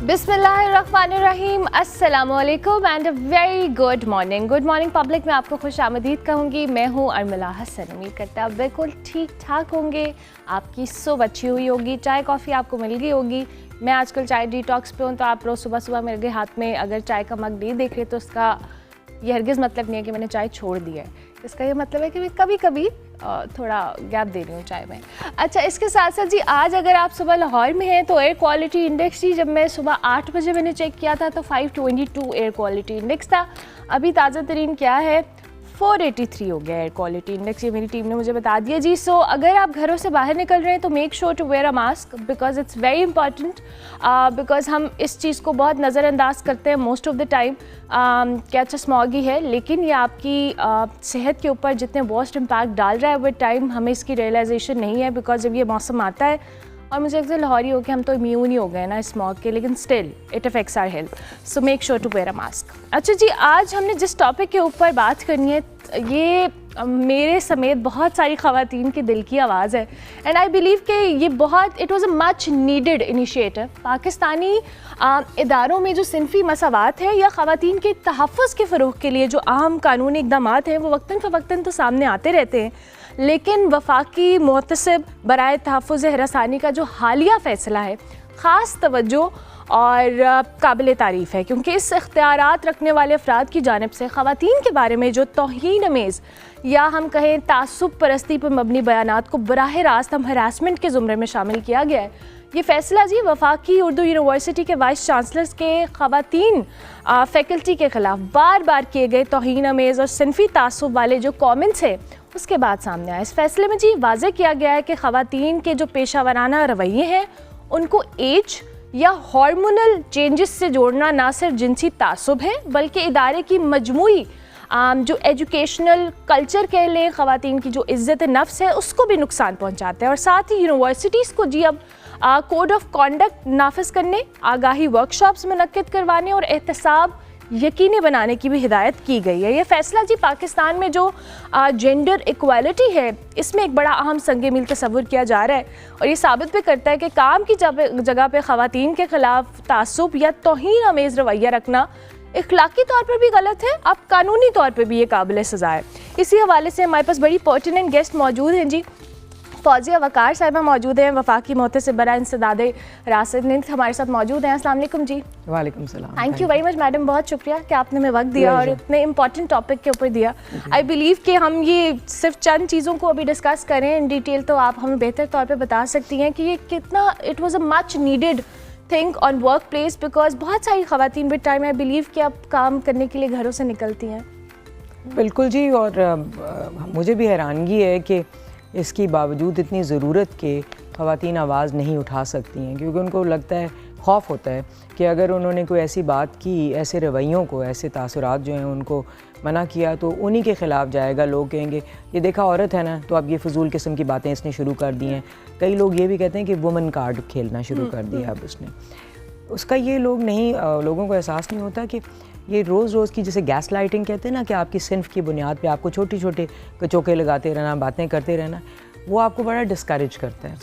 बिस्मिल्लाहिर्रहमानिर्रहीम, अस्सलामुअलैकुम and a very good morning. Good Morning public में आपको खुश आमदीद कहूँगी। मैं हूँ अर्मिला हसन। उम्मीद करता है आप बिल्कुल ठीक ठाक होंगे। आपकी सुबह अच्छी हुई होगी, चाय कॉफ़ी आपको मिल गई होगी। मैं आजकल चाय डिटॉक्स पे हूँ, तो आप रोज़ सुबह सुबह मेरे हाथ में अगर चाय का मग नहीं देख रहे तो उसका ये हरगिज़ मतलब नहीं है कि मैंने चाय छोड़ दी है। इसका ये मतलब है कि मैं कभी कभी थोड़ा गैप दे रही हूँ चाय में। अच्छा, इसके साथ साथ जी आज अगर आप सुबह लाहौर में हैं तो एयर क्वालिटी इंडेक्स जी, जब मैं सुबह 8 बजे मैंने चेक किया था तो 522 एयर क्वालिटी इंडेक्स था। अभी ताज़ा तरीन क्या है, 483 हो गया एयर क्वालिटी इंडेक्स। ये मेरी टीम ने मुझे बता दिया जी। सो अगर आप घरों से बाहर निकल रहे हैं तो make sure to wear a mask because it's very important. Because हम इस चीज़ को बहुत नज़रअंदाज करते हैं मोस्ट ऑफ द टाइम कि अच्छा स्मॉगी है, लेकिन ये आपकी सेहत के ऊपर जितने वर्स्ट इम्पैक्ट डाल रहा है विद टाइम हमें इसकी रियलाइजेशन नहीं है। बिकॉज जब ये मौसम आता है और मुझे अक्सर लाहौरी हो कि हम तो इम्यून ही हो गए ना स्मॉग के, लेकिन still it affects our health. So make sure to wear a mask. अच्छा जी, आज हमने जिस टॉपिक के ऊपर बात करनी है ये मेरे समेत बहुत सारी ख़वातीन के दिल की आवाज़ है एंड आई बिलीव कि ये बहुत it was a much needed initiative. Pakistani इदारों में जो सिनफी मसावात है या ख़वातीन के तहफ़्फ़ुज़ के फ़रोग़ के लिए जो अहम कानूनी इक़दामात हैं वो वक्तन फ़वक्तन तो सामने आते रहते हैं, लेकिन वफाकी मुहतसिब बराए तहफ़्फ़ुज़ हरासानी का जो हालिया फ़ैसला है ख़ास तवज्जो और काबिल तारीफ़ है, क्योंकि इस इख्तियारात रखने वाले अफराद की जानिब से ख़वातीन के बारे में जो तौहीन अमेज़ या हम कहें तासुब परस्ती पर मबनी बयानात को बराह रास्त हम हरासमेंट के ज़ुमरे में शामिल किया गया है। ये फ़ैसला जी वफाकी उर्दू यूनिवर्सिटी के वाइस चांसलर्स के ख़वातीन फ़ैकल्टी के ख़िलाफ़ बार बार किए गए तौहीन अमेज़ और सिनफी तासुब वाले जो कॉमेंट्स हैं उसके बाद सामने आया। इस फैसले में जी वाज़े किया गया है कि ख़वातीन के जो पेशा वराना रवैये हैं उनको एज या हार्मोनल चेंजेस से जोड़ना ना सिर्फ जिनसी तासुब है बल्कि इदारे की मजमूई जो एजुकेशनल कल्चर कह लें, ख़वातीन की जो इज़्ज़त नफ्स है उसको भी नुकसान पहुंचाता है। और साथ ही यूनिवर्सिटीज़ को जी अब कोड ऑफ कॉन्डक्ट नाफिज करने, आगाही वर्कशॉप्स मुनक्किद करवाने और एहतसाब यकीनी बनाने की भी हिदायत की गई है। ये फ़ैसला जी पाकिस्तान में जो जेंडर इक्वालिटी है इसमें एक बड़ा अहम संग मील तस्वुर किया जा रहा है और ये साबित भी करता है कि काम की जगह पे ख़वातीन के ख़िलाफ़ तासुब या तौहीन अमेज़ रवैया रखना इखलाकी तौर पर भी गलत है, अब कानूनी तौर पर भी ये काबिल सज़ा है। इसी हवाले से हमारे पास बड़ी पर्टिनेंट गेस्ट मौजूद हैं जी। फौजिया वकार साहिबा मौजूद हैं, वफाकी मोहतसिब बराए इंसदाद राशिद ने हमारे साथ मौजूद हैं। अस्सलाम वालेकुम जी। वालेकुम सलाम। Thank you very much madam, बहुत शुक्रिया कि आपने हमें वक्त दिया और इतने इंपॉर्टेंट टॉपिक के ऊपर दिया। आई बिलीव कि हम ये सिर्फ चंद चीज़ों को अभी डिस्कस करें इन डिटेल तो आप हमें बेहतर तौर पर बता सकती हैं कि ये कितना it was a much needed thing on work place, because बहुत सारी ख़वातीन विद टाइम आई बिलीव कि अब काम करने के लिए घरों से निकलती हैं। बिल्कुल जी, और मुझे भी हैरानगी है कि इसकी बावजूद इतनी ज़रूरत के ख़वातीन आवाज़ नहीं उठा सकती हैं, क्योंकि उनको लगता है, खौफ होता है कि अगर उन्होंने कोई ऐसी बात की, ऐसे रवैयों को, ऐसे तासुरात जो हैं उनको मना किया तो उन्हीं के ख़िलाफ़ जाएगा। लोग कहेंगे ये देखा औरत है ना, तो अब ये फ़जूल किस्म की बातें इसने शुरू कर दी हैं। कई लोग ये भी कहते हैं कि वुमन कार्ड खेलना शुरू कर दिया अब उसने। उसका ये लोग नहीं, लोगों को एहसास नहीं होता कि ये रोज़ रोज़ की जैसे गैस लाइटिंग कहते हैं ना, कि आपकी सिन्फ की बुनियाद पे आपको छोटे छोटे कचोके लगाते रहना, बातें करते रहना, वो आपको बड़ा डिस्करेज करता है।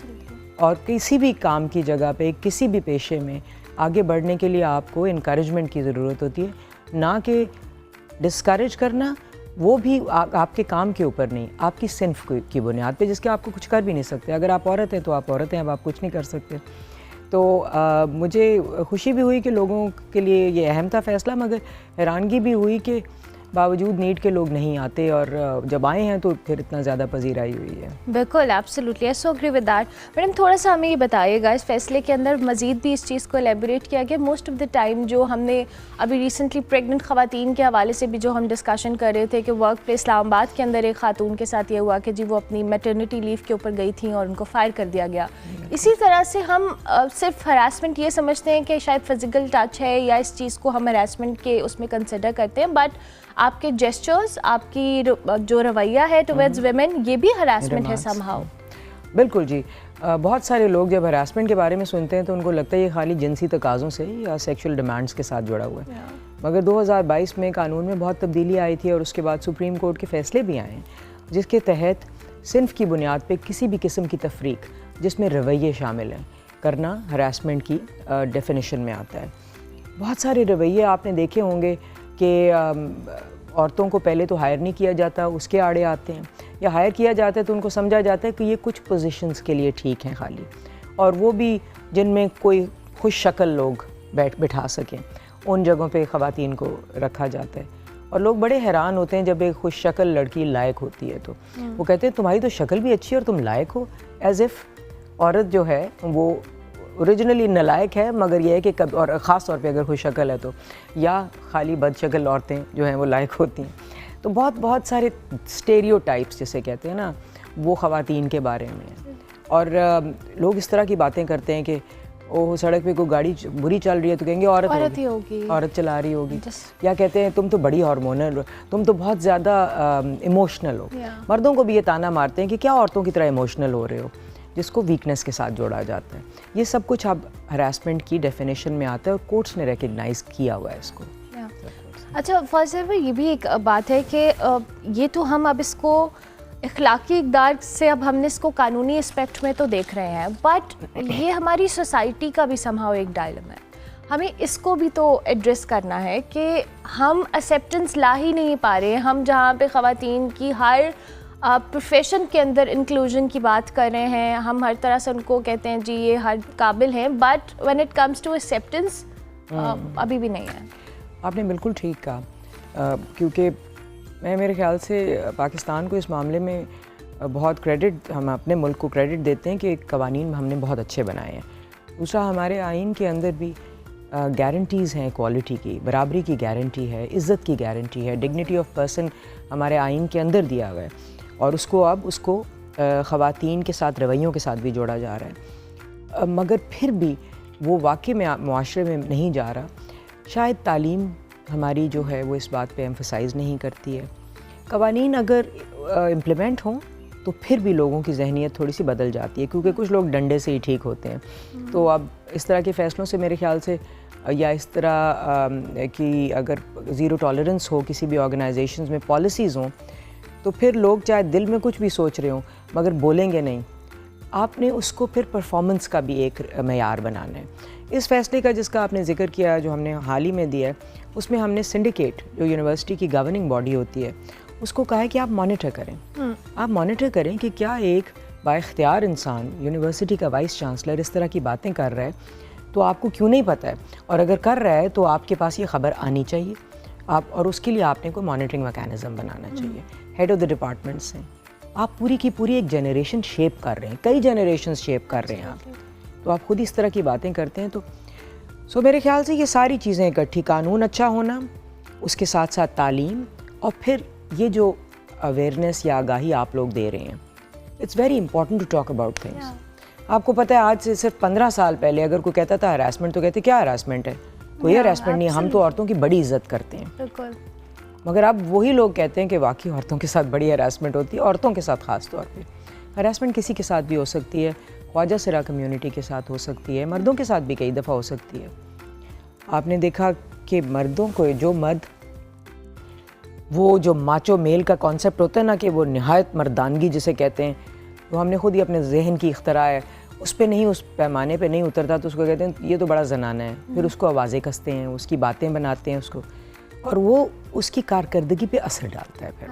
और किसी भी काम की जगह पे, किसी भी पेशे में आगे बढ़ने के लिए आपको इनकरेजमेंट की ज़रूरत होती है, ना कि डिस्करेज करना। वो भी आपके काम के ऊपर नहीं, आपकी सिन्फ की बुनियाद पे, जिसके आपको कुछ कर भी नहीं सकते। अगर आप औरत हैं तो आप औरत हैं, अब आप कुछ नहीं कर सकते। तो मुझे खुशी भी हुई कि लोगों के लिए ये अहम था फ़ैसला, मगर हैरानगी भी हुई कि बावजूद नीड के लोग नहीं आते, और जब आए हैं तो फिर इतना ज़्यादा पजीराई हुई है। बिल्कुल, absolutely, I so agree with that. Madam थोड़ा सा हमें ये बताइएगा, इस फैसले के अंदर मज़ीद भी इस चीज़ को एलेबोरेट किया गया। मोस्ट ऑफ द टाइम जो हमने अभी रिसेंटली प्रेग्नेंट ख़वातीन के हवाले से भी जो हम डिस्कशन कर रहे थे कि वर्क प्लेस इस्लामाबाद के अंदर एक खातून के साथ ये हुआ कि जी वो अपनी मैटरनिटी लीव के ऊपर गई थी और उनको फायर कर दिया गया। इसी तरह से हम सिर्फ हरासमेंट ये समझते हैं कि शायद फिज़िकल टच है या इस चीज़ को हम हरासमेंट के उसमें कंसिडर करते हैं, बट आपके जेस्चर्स, आपकी जो रवैया है टुवर्ड्स वेमेन, ये भी हरासमेंट है समहाउ। बिल्कुल जी, बहुत सारे लोग जब हरासमेंट के बारे में सुनते हैं तो उनको लगता है ये खाली जिनसी तकाज़ों से या सेक्सुअल डिमांड्स के साथ जुड़ा हुआ है। मगर 2022 में कानून में बहुत तब्दीली आई थी और उसके बाद सुप्रीम कोर्ट के फ़ैसले भी आए हैं, जिसके तहत सिन्फ की बुनियाद पर किसी भी किस्म की तफरीक जिसमें रवैये शामिल हैं करना हरासमेंट की डेफिनेशन में आता है। बहुत सारे रवैये आपने देखे होंगे कि औरतों को पहले तो हायर नहीं किया जाता, उसके आड़े आते हैं, या हायर किया जाता है तो उनको समझा जाता है कि ये कुछ पोजीशंस के लिए ठीक हैं खाली, और वो भी जिनमें कोई खुश शक्ल लोग बैठा सकें, उन जगहों पे ख़वातीन को रखा जाता है। और लोग बड़े हैरान होते हैं जब एक खुश शक्ल लड़की लायक होती है तो वो कहते हैं तुम्हारी तो शक्ल भी अच्छी है और तुम लायक हो, एज़ इफ़ औरत जो है वो ओरिजिनली नालायक है, मगर यह है कि कब, और ख़ास तौर पे अगर खुश शक्ल है तो, या खाली बदशक्ल औरतें जो हैं वो लायक होती हैं। तो बहुत सारे स्टेरियोटाइप्स जिसे कहते हैं ना, वो ख़वातीन के बारे में हैं। और लोग इस तरह की बातें करते हैं कि ओह सड़क पे कोई गाड़ी बुरी चल रही है तो कहेंगे औरत ही होगी, औरत चला रही होगी, या कहते हैं तुम तो बड़ी हार्मोनल, तुम तो बहुत ज़्यादा इमोशनल हो। मर्दों को भी ये ताना मारते हैं कि क्या औरतों की तरह इमोशनल हो रहे हो, जिसको वीकनेस के साथ जोड़ा जाता है। ये सब कुछ अब हरासमेंट की डेफिनेशन में आता है और कोर्ट्स ने रिकग्नाइज़ किया हुआ है इसको। अच्छा फर्स्ट ये भी एक बात है कि ये तो हम अब इसको इखलाकी इक़दार से अब हमने इसको कानूनी एस्पेक्ट में तो देख रहे हैं, बट ये हमारी सोसाइटी का भी समहाउ एक डायलेमा है। हमें इसको भी तो एड्रेस करना है कि हम एक्सेप्टेंस ला ही नहीं पा रहे। हम जहाँ पे ख़वातीन की हर प्रोफेशन के अंदर इंक्लूजन की बात कर रहे हैं, हम हर तरह से उनको कहते हैं जी ये हर काबिल हैं, but when it comes to acceptance अभी भी नहीं है। आपने बिल्कुल ठीक कहा, क्योंकि मेरे ख्याल से पाकिस्तान को इस मामले में बहुत क्रेडिट, हम अपने मुल्क को क्रेडिट देते हैं कि कवानीन हमने बहुत अच्छे बनाए हैं। दूसरा, हमारे आइन के अंदर भी गारंटीज़ हैं इक्वालिटी की, बराबरी की गारंटी है, इज़्ज़त की गारंटी है, डिग्निटी ऑफ पर्सन हमारे आइन के अंदर दिया हुआ है, और उसको ख़वातीन के साथ रवैयों के साथ भी जोड़ा जा रहा है। मगर फिर भी वो वाकई में मुआशरे में नहीं जा रहा। शायद तालीम हमारी जो है वो इस बात पे एम्फसाइज़ नहीं करती है। कवानीन अगर इम्प्लीमेंट हों तो फिर भी लोगों की जहनीत थोड़ी सी बदल जाती है, क्योंकि कुछ लोग डंडे से ही ठीक होते हैं। तो अब इस तरह के फ़ैसलों से मेरे ख्याल से, या इस तरह कि अगर ज़ीरो टॉलरेंस हो किसी भी ऑर्गेनाइजेशंस में, पॉलिसीज़ हों, तो फिर लोग चाहे दिल में कुछ भी सोच रहे हों मगर बोलेंगे नहीं। आपने उसको फिर परफॉर्मेंस का भी एक मेयार बनाना है। इस फैसले का जिसका आपने जिक्र किया, जो हमने हाल ही में दिया है, उसमें हमने सिंडिकेट, जो यूनिवर्सिटी की गवर्निंग बॉडी होती है, उसको कहा है कि आप मॉनिटर करें। आप मॉनिटर करें कि क्या एक बाइख्तियार इंसान, यूनिवर्सिटी का वाइस चांसलर, इस तरह की बातें कर रहा है तो आपको क्यों नहीं पता है, और अगर कर रहा है तो आपके पास ये ख़बर आनी चाहिए आप, और उसके लिए आपने कोई मॉनिटरिंग मैकेनिज़्म बनाना चाहिए। हेड ऑफ़ द डिपार्टमेंट्स हैं, आप पूरी की पूरी एक जनरेशन शेप कर रहे हैं, कई जनरेशन शेप कर रहे हैं आप, तो आप खुद इस तरह की बातें करते हैं। तो मेरे ख्याल से ये सारी चीज़ें इकट्ठी, कानून अच्छा होना, उसके साथ साथ तालीम, और फिर ये जो अवेयरनेस या आगाही आप लोग दे रहे हैं, it's very important to talk about things. आपको पता है आज से सिर्फ 15 साल पहले अगर कोई कहता था हरासमेंट, तो कहते क्या हरासमेंट है, कोई हरासमेंट नहीं, हम तो औरतों की बड़ी इज्जत करते हैं। बिल्कुल। मगर अब वही लोग कहते हैं कि वाकई औरतों के साथ बड़ी हरासमेंट होती है, औरतों के साथ ख़ास तौर पे। हरासमेंट किसी के साथ भी हो सकती है, ख्वाजा सिरा कम्युनिटी के साथ हो सकती है, मर्दों के साथ भी कई दफ़ा हो सकती है। आपने देखा कि मर्दों को, जो मर्द, वो जो माचो मेल का कॉन्सेप्ट होता है ना, कि वो नहायत मर्दानगी जिसे कहते हैं, वो हमने खुद ही अपने जहन की इख्तरा है, उस पे नहीं, उस पैमाने पे नहीं उतरता तो उसको कहते हैं ये तो बड़ा जनाना है। फिर उसको आवाज़ें कसते हैं, उसकी बातें बनाते हैं उसको, और वो उसकी कारकर्दगी पे असर डालता है फिर।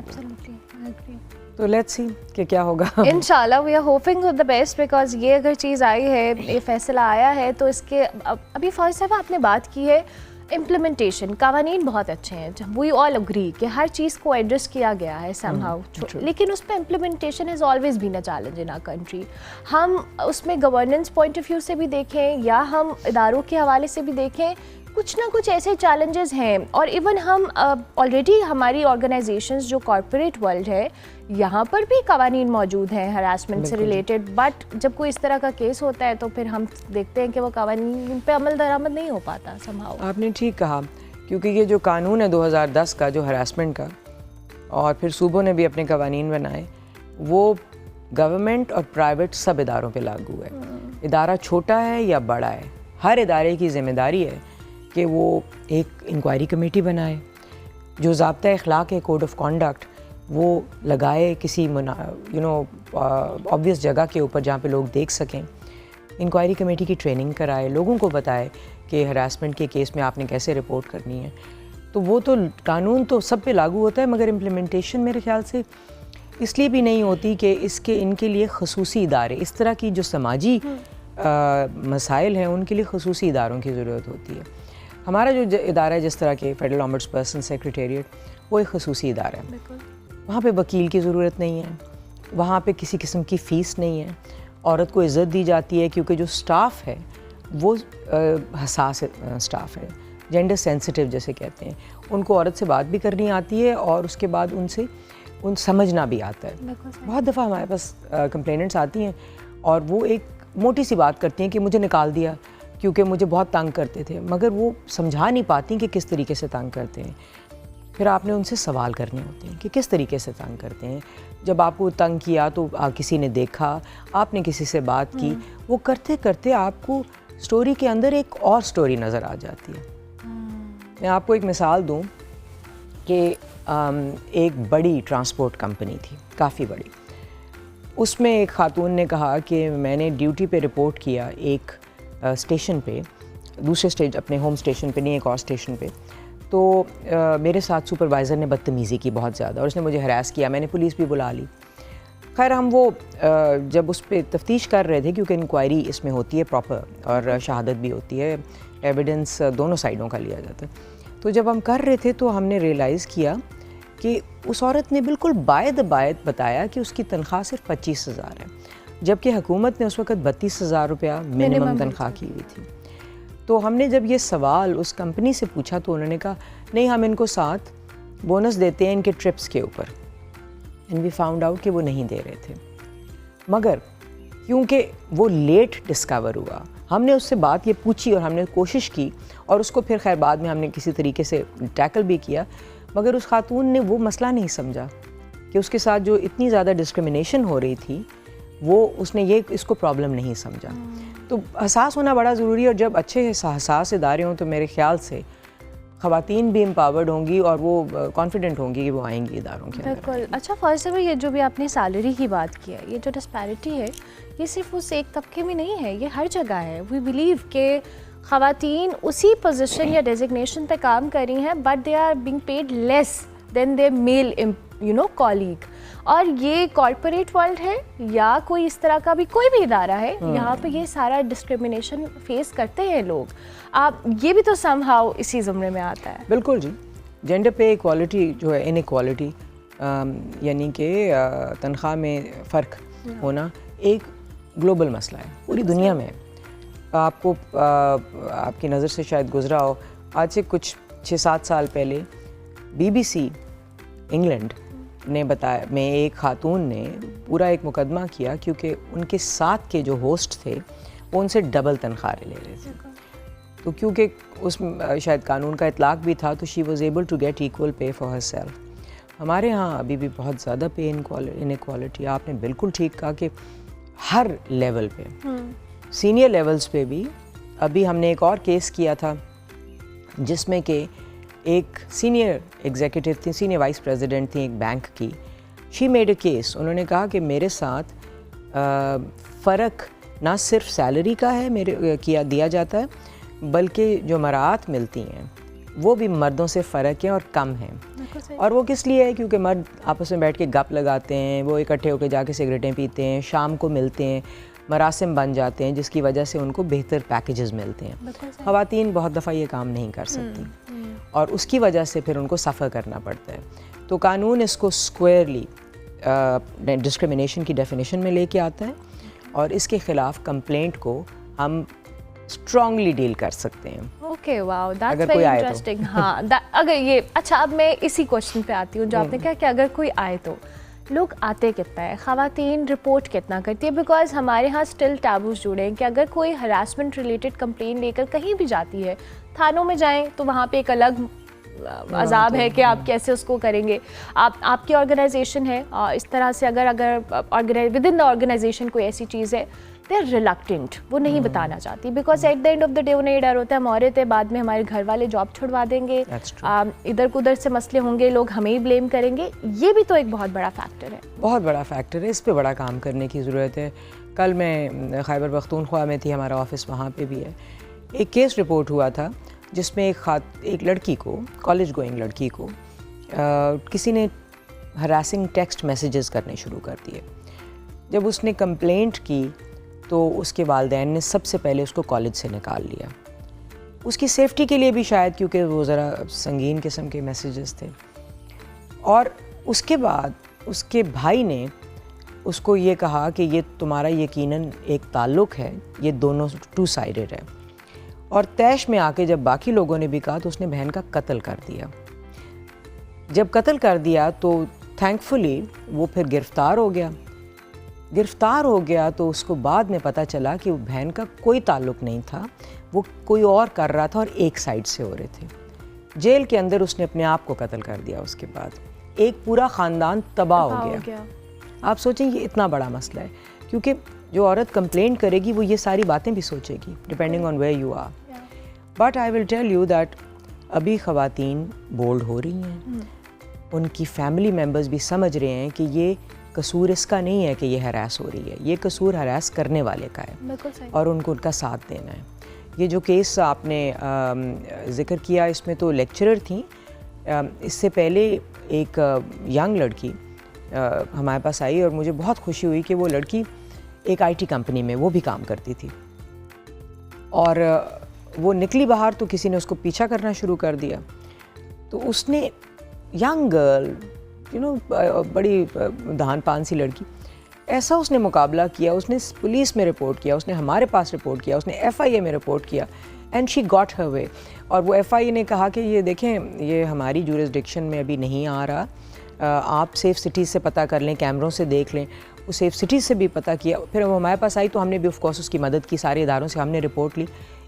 तो लेट्स सी कि क्या होगा। इंशाल्लाह we are hoping for the best, because ये अगर चीज़ आई है, ये फैसला आया है, तो इसके अभी फौज साहब आपने बात की है इम्प्लीमेंटेशन, कावानीन बहुत अच्छे हैं, वी ऑल अग्री कि हर चीज़ को एड्रेस किया गया है समहाउ, लेकिन उस पर implementation is always been a challenge in our country. हम उसमें गवर्नेंस पॉइंट ऑफ व्यू से भी देखें या हम इदारों के हवाले से भी देखें, कुछ ना कुछ ऐसे चैलेंजेस हैं। और इवन हम ऑलरेडी हमारी ऑर्गेनाइजेशंस जो कॉर्पोरेट वर्ल्ड है, यहाँ पर भी कवानीन मौजूद हैं हरासमेंट से रिलेटेड, बट जब कोई इस तरह का केस होता है तो फिर हम देखते हैं कि वो कवानीन पे अमल दरामद नहीं हो पाता समहाउ। आपने ठीक कहा, क्योंकि ये जो कानून है 2010 का, जो हरासमेंट का, और फिर सूबों ने भी अपने कवानीन बनाए, वो गवर्नमेंट और प्राइवेट सब इदारों पे लागू है। इदारा छोटा है या बड़ा है, हर इदारे की जिम्मेदारी है कि वो एक इंक्वायरी कमेटी बनाए, जो ज़ाब्ता अखलाक है, कोड ऑफ कॉन्डक्ट, वो लगाए किसी ऑब्वियस जगह के ऊपर जहाँ पे लोग देख सकें। इंक्वायरी कमेटी की ट्रेनिंग कराए, लोगों को बताए कि हरासमेंट के केस में आपने कैसे रिपोर्ट करनी है। तो वो तो कानून तो सब पे लागू होता है, मगर इम्प्लीमेंटेशन मेरे ख्याल से इसलिए भी नहीं होती कि इनके लिए खसूसी इदारे, इस तरह की जो समाजी मसाइल हैं उनके लिए खसूसी इदारों की ज़रूरत होती है। हमारा जो इदारा है, जिस तरह के फेडरल ऑम्बड्सपर्सन सेक्रेटेरिएट, वो एक खसूसी इदारा है। वहाँ पे वकील की ज़रूरत नहीं है, वहाँ पे किसी किस्म की फ़ीस नहीं है, औरत को इज़्ज़त दी जाती है क्योंकि जो स्टाफ है वो हसास स्टाफ है, जेंडर सेंसिटिव जैसे कहते हैं। उनको औरत से बात भी करनी आती है और उसके बाद उन समझना भी आता है। बहुत दफ़ा हमारे पास कंप्लेनेंट्स आती हैं और वो एक मोटी सी बात करती हैं कि मुझे निकाल दिया क्योंकि मुझे बहुत तंग करते थे, मगर वो समझा नहीं पाती कि किस तरीके से तंग करते हैं। फिर आपने उनसे सवाल करने होते हैं कि किस तरीके से तंग करते हैं। जब आपको तंग किया तो किसी ने देखा, आपने किसी से बात की, वो करते करते आपको स्टोरी के अंदर एक और स्टोरी नज़र आ जाती है। मैं आपको एक मिसाल दूं कि एक बड़ी ट्रांसपोर्ट कंपनी थी, काफ़ी बड़ी। उसमें एक खातून ने कहा कि मैंने ड्यूटी पे रिपोर्ट किया एक स्टेशन पे, दूसरे अपने होम स्टेशन पे नहीं, एक और स्टेशन पे। तो मेरे साथ सुपरवाइज़र ने बदतमीज़ी की बहुत ज़्यादा और उसने मुझे हरास किया। मैंने पुलिस भी बुला ली। खैर हम वो जब उस पर तफ्तीश कर रहे थे, क्योंकि इंक्वायरी इसमें होती है प्रॉपर और शहादत भी होती है, एविडेंस दोनों साइडों का लिया जाता है। तो जब हम कर रहे थे तो हमने रियलाइज़ किया कि उस औरत ने बिल्कुल बायत बताया कि उसकी तनख्वाह सिर्फ 25,000 है, जबकि हुकूमत ने उस वक़्त 32,000 रुपया मिनिमम तनख्वाह की हुई थी। तो हमने जब ये सवाल उस कंपनी से पूछा तो उन्होंने कहा नहीं, हम इनको साथ बोनस देते हैं इनके ट्रिप्स के ऊपर। एंड वी फाउंड आउट कि वो नहीं दे रहे थे, मगर क्योंकि वो लेट डिस्कवर हुआ, हमने उससे बात ये पूछी और हमने कोशिश की और उसको फिर खैर बाद में हमने किसी तरीके से टैकल भी किया, मगर उस खातून ने वो मसला नहीं समझा कि उसके साथ जो इतनी ज़्यादा डिस्क्रिमिनेशन हो रही थी वो उसने इसको प्रॉब्लम नहीं समझा। तो एहसास होना बड़ा ज़रूरी है, और जब अच्छे हसास इदारे हों तो मेरे ख्याल से ख़वातीन भी एम्पावर्ड होंगी और वो कॉन्फिडेंट होंगी कि वो आएंगी इदारों के अंदर। बिल्कुल। अच्छा फ़र्ज़ है, ये जो भी आपने सैलरी की बात की है, ये जो डिस्पैरिटी है, ये सिर्फ उस एक तबके में नहीं है, ये हर जगह है। वी बिलीव कि ख़वातीन उसी पोजीशन या डेजिग्नेशन पे काम कर रही हैं, but they are being paid less than their male colleague. और ये कॉर्पोरेट वर्ल्ड है या कोई इस तरह का भी कोई भी इदारा है, यहाँ पे ये सारा डिस्क्रिमिनेशन फेस करते हैं लोग। आप ये भी तो समहाउ इसी ज़ुमरे में आता है। बिल्कुल जी। जेंडर पे इक्वालिटी जो है, इनइक्वालिटी यानी कि तनख्वाह में फ़र्क होना एक ग्लोबल मसला है, पूरी दुनिया में। आपको आपकी नज़र से शायद गुजरा हो, आज से कुछ 6-7 साल पहले BBC इंग्लैंड ने बताया, में एक खातून ने पूरा एक मुकदमा किया क्योंकि उनके साथ के जो होस्ट थे वो उनसे डबल तनख्वाह ले रहे थे। तो क्योंकि उस शायद कानून का इतलाक़ भी था, तो she was able to get equal pay for herself. हमारे यहाँ अभी भी बहुत ज़्यादा पे इनइक्वालिटी। आपने बिल्कुल ठीक कहा कि हर लेवल पे, सीनियर लेवल्स पे भी। अभी हमने एक और केस किया था जिसमें कि एक सीनियर एग्जीक्यूटिव थी, सीनियर वाइस प्रेसिडेंट थी एक बैंक की। शी मेड अ केस, उन्होंने कहा कि मेरे साथ फ़र्क ना सिर्फ सैलरी का है दिया जाता है, बल्कि जो मराहत मिलती हैं वो भी मर्दों से फ़र्क है और कम है। और वो किस लिए है? क्योंकि मर्द आपस में बैठ के गप लगाते हैं, वो इकट्ठे होकर जाके सिगरेटें पीते हैं, शाम को मिलते हैं, मरासिम बन जाते हैं, जिसकी वजह से उनको बेहतर पैकेजेस मिलते हैं। ख़वातीन बहुत दफ़ा ये काम नहीं कर सकती और उसकी वजह से फिर उनको सफ़र करना पड़ता है। तो कानून इसको स्क्वायरली डिस्क्रिमिनेशन की डेफिनेशन में लेके आता है और इसके ख़िलाफ़ कंप्लेंट को हम स्ट्रॉन्गली डील कर सकते हैं। Okay, wow, that's very interesting. हाँ, अगर ये अच्छा, अब मैं इसी क्वेश्चन पे आती हूँ जो आपने कहा कि अगर कोई आए तो लोग आते कितना है, ख़वातीन रिपोर्ट कितना करती है? बिकॉज हमारे यहाँ स्टिल टैबूज जुड़े हैं कि अगर कोई हरासमेंट रिलेटेड कंप्लेन लेकर कहीं भी जाती है, थानों में जाएं तो वहाँ पे एक अलग अजाब है कि आप कैसे उसको करेंगे। आपकी ऑर्गेनाइजेशन है, इस तरह से अगर विद इन द ऑर्गेनाइजेशन कोई ऐसी चीज़ है, दे आर रिलक्टेंट, वो नहीं बताना चाहती, because at the end of the day उन्हें ये डर होता है हम औरत है, बाद में हमारे घर वाले जॉब छुड़वा देंगे, इधर उधर से मसले होंगे, लोग हमें ही ब्लेम करेंगे। ये भी तो एक बहुत बड़ा फैक्टर है। बहुत बड़ा फैक्टर है, इस पे बड़ा काम करने की ज़रूरत है। कल मैं खैबर पख्तूनख्वा में थी, हमारा ऑफिस वहाँ पे भी है। एक केस रिपोर्ट हुआ था जिसमें एक लड़की को, कॉलेज गोइंग लड़की को किसी ने हरासिंग टेक्स्ट मैसेजेस करने शुरू कर दिए। जब उसने कंप्लेंट की तो उसके वालिदैन ने सबसे पहले उसको कॉलेज से निकाल लिया, उसकी सेफ्टी के लिए भी शायद, क्योंकि वो ज़रा संगीन किस्म के मैसेजेस थे। और उसके बाद उसके भाई ने उसको ये कहा कि ये तुम्हारा यकीनन एक ताल्लुक़ है, ये दोनों टू साइडेड है। और तैश में आके जब बाकी लोगों ने भी कहा तो उसने बहन का कत्ल कर दिया। जब कत्ल कर दिया तो थैंकफुली वो फिर गिरफ़्तार हो गया तो उसको बाद में पता चला कि वो बहन का कोई ताल्लुक़ नहीं था, वो कोई और कर रहा था और एक साइड से हो रहे थे। जेल के अंदर उसने अपने आप को कत्ल कर दिया। उसके बाद एक पूरा ख़ानदान तबाह हो गया। आप सोचें ये इतना बड़ा मसला है, क्योंकि जो औरत कंप्लेंट करेगी वो ये सारी बातें भी सोचेगी, depending on where you are. But I will tell you that अभी ख़वातीन बोल्ड हो रही हैं, उनकी फैमिली मेम्बर्स भी समझ रहे हैं कि ये कसूर इसका नहीं है कि ये हरास हो रही है, ये कसूर हरास करने वाले का है और उनको उनका साथ देना है। ये जो केस आपने ज़िक्र किया, इसमें तो लेक्चरर थी। इससे पहले एक यंग लड़की हमारे पास आई और मुझे बहुत खुशी हुई कि वो लड़की एक आईटी कंपनी में वो भी काम करती थी, और वो निकली बाहर तो किसी ने उसको पीछा करना शुरू कर दिया। तो उसने यंग गर्ल, बड़ी धान पान सी लड़की, ऐसा उसने मुकाबला किया, उसने पुलिस में रिपोर्ट किया, उसने हमारे पास रिपोर्ट किया, उसने FIA में रिपोर्ट किया, एंड शी गॉट हर वे। और वो FIA ने कहा कि ये देखें, ये हमारी जुरिसडिक्शन में अभी नहीं आ रहा, आप सेफ़ सिटीज़ से पता कर लें, कैमरों से देख लें। वो सेफ़ सिटीज़ से भी पता किया, फिर वो हमारे पास आई तो हमने भी ऑफ कोर्स उसकी मदद की, सारे इदारों से हमने रिपोर्ट ली।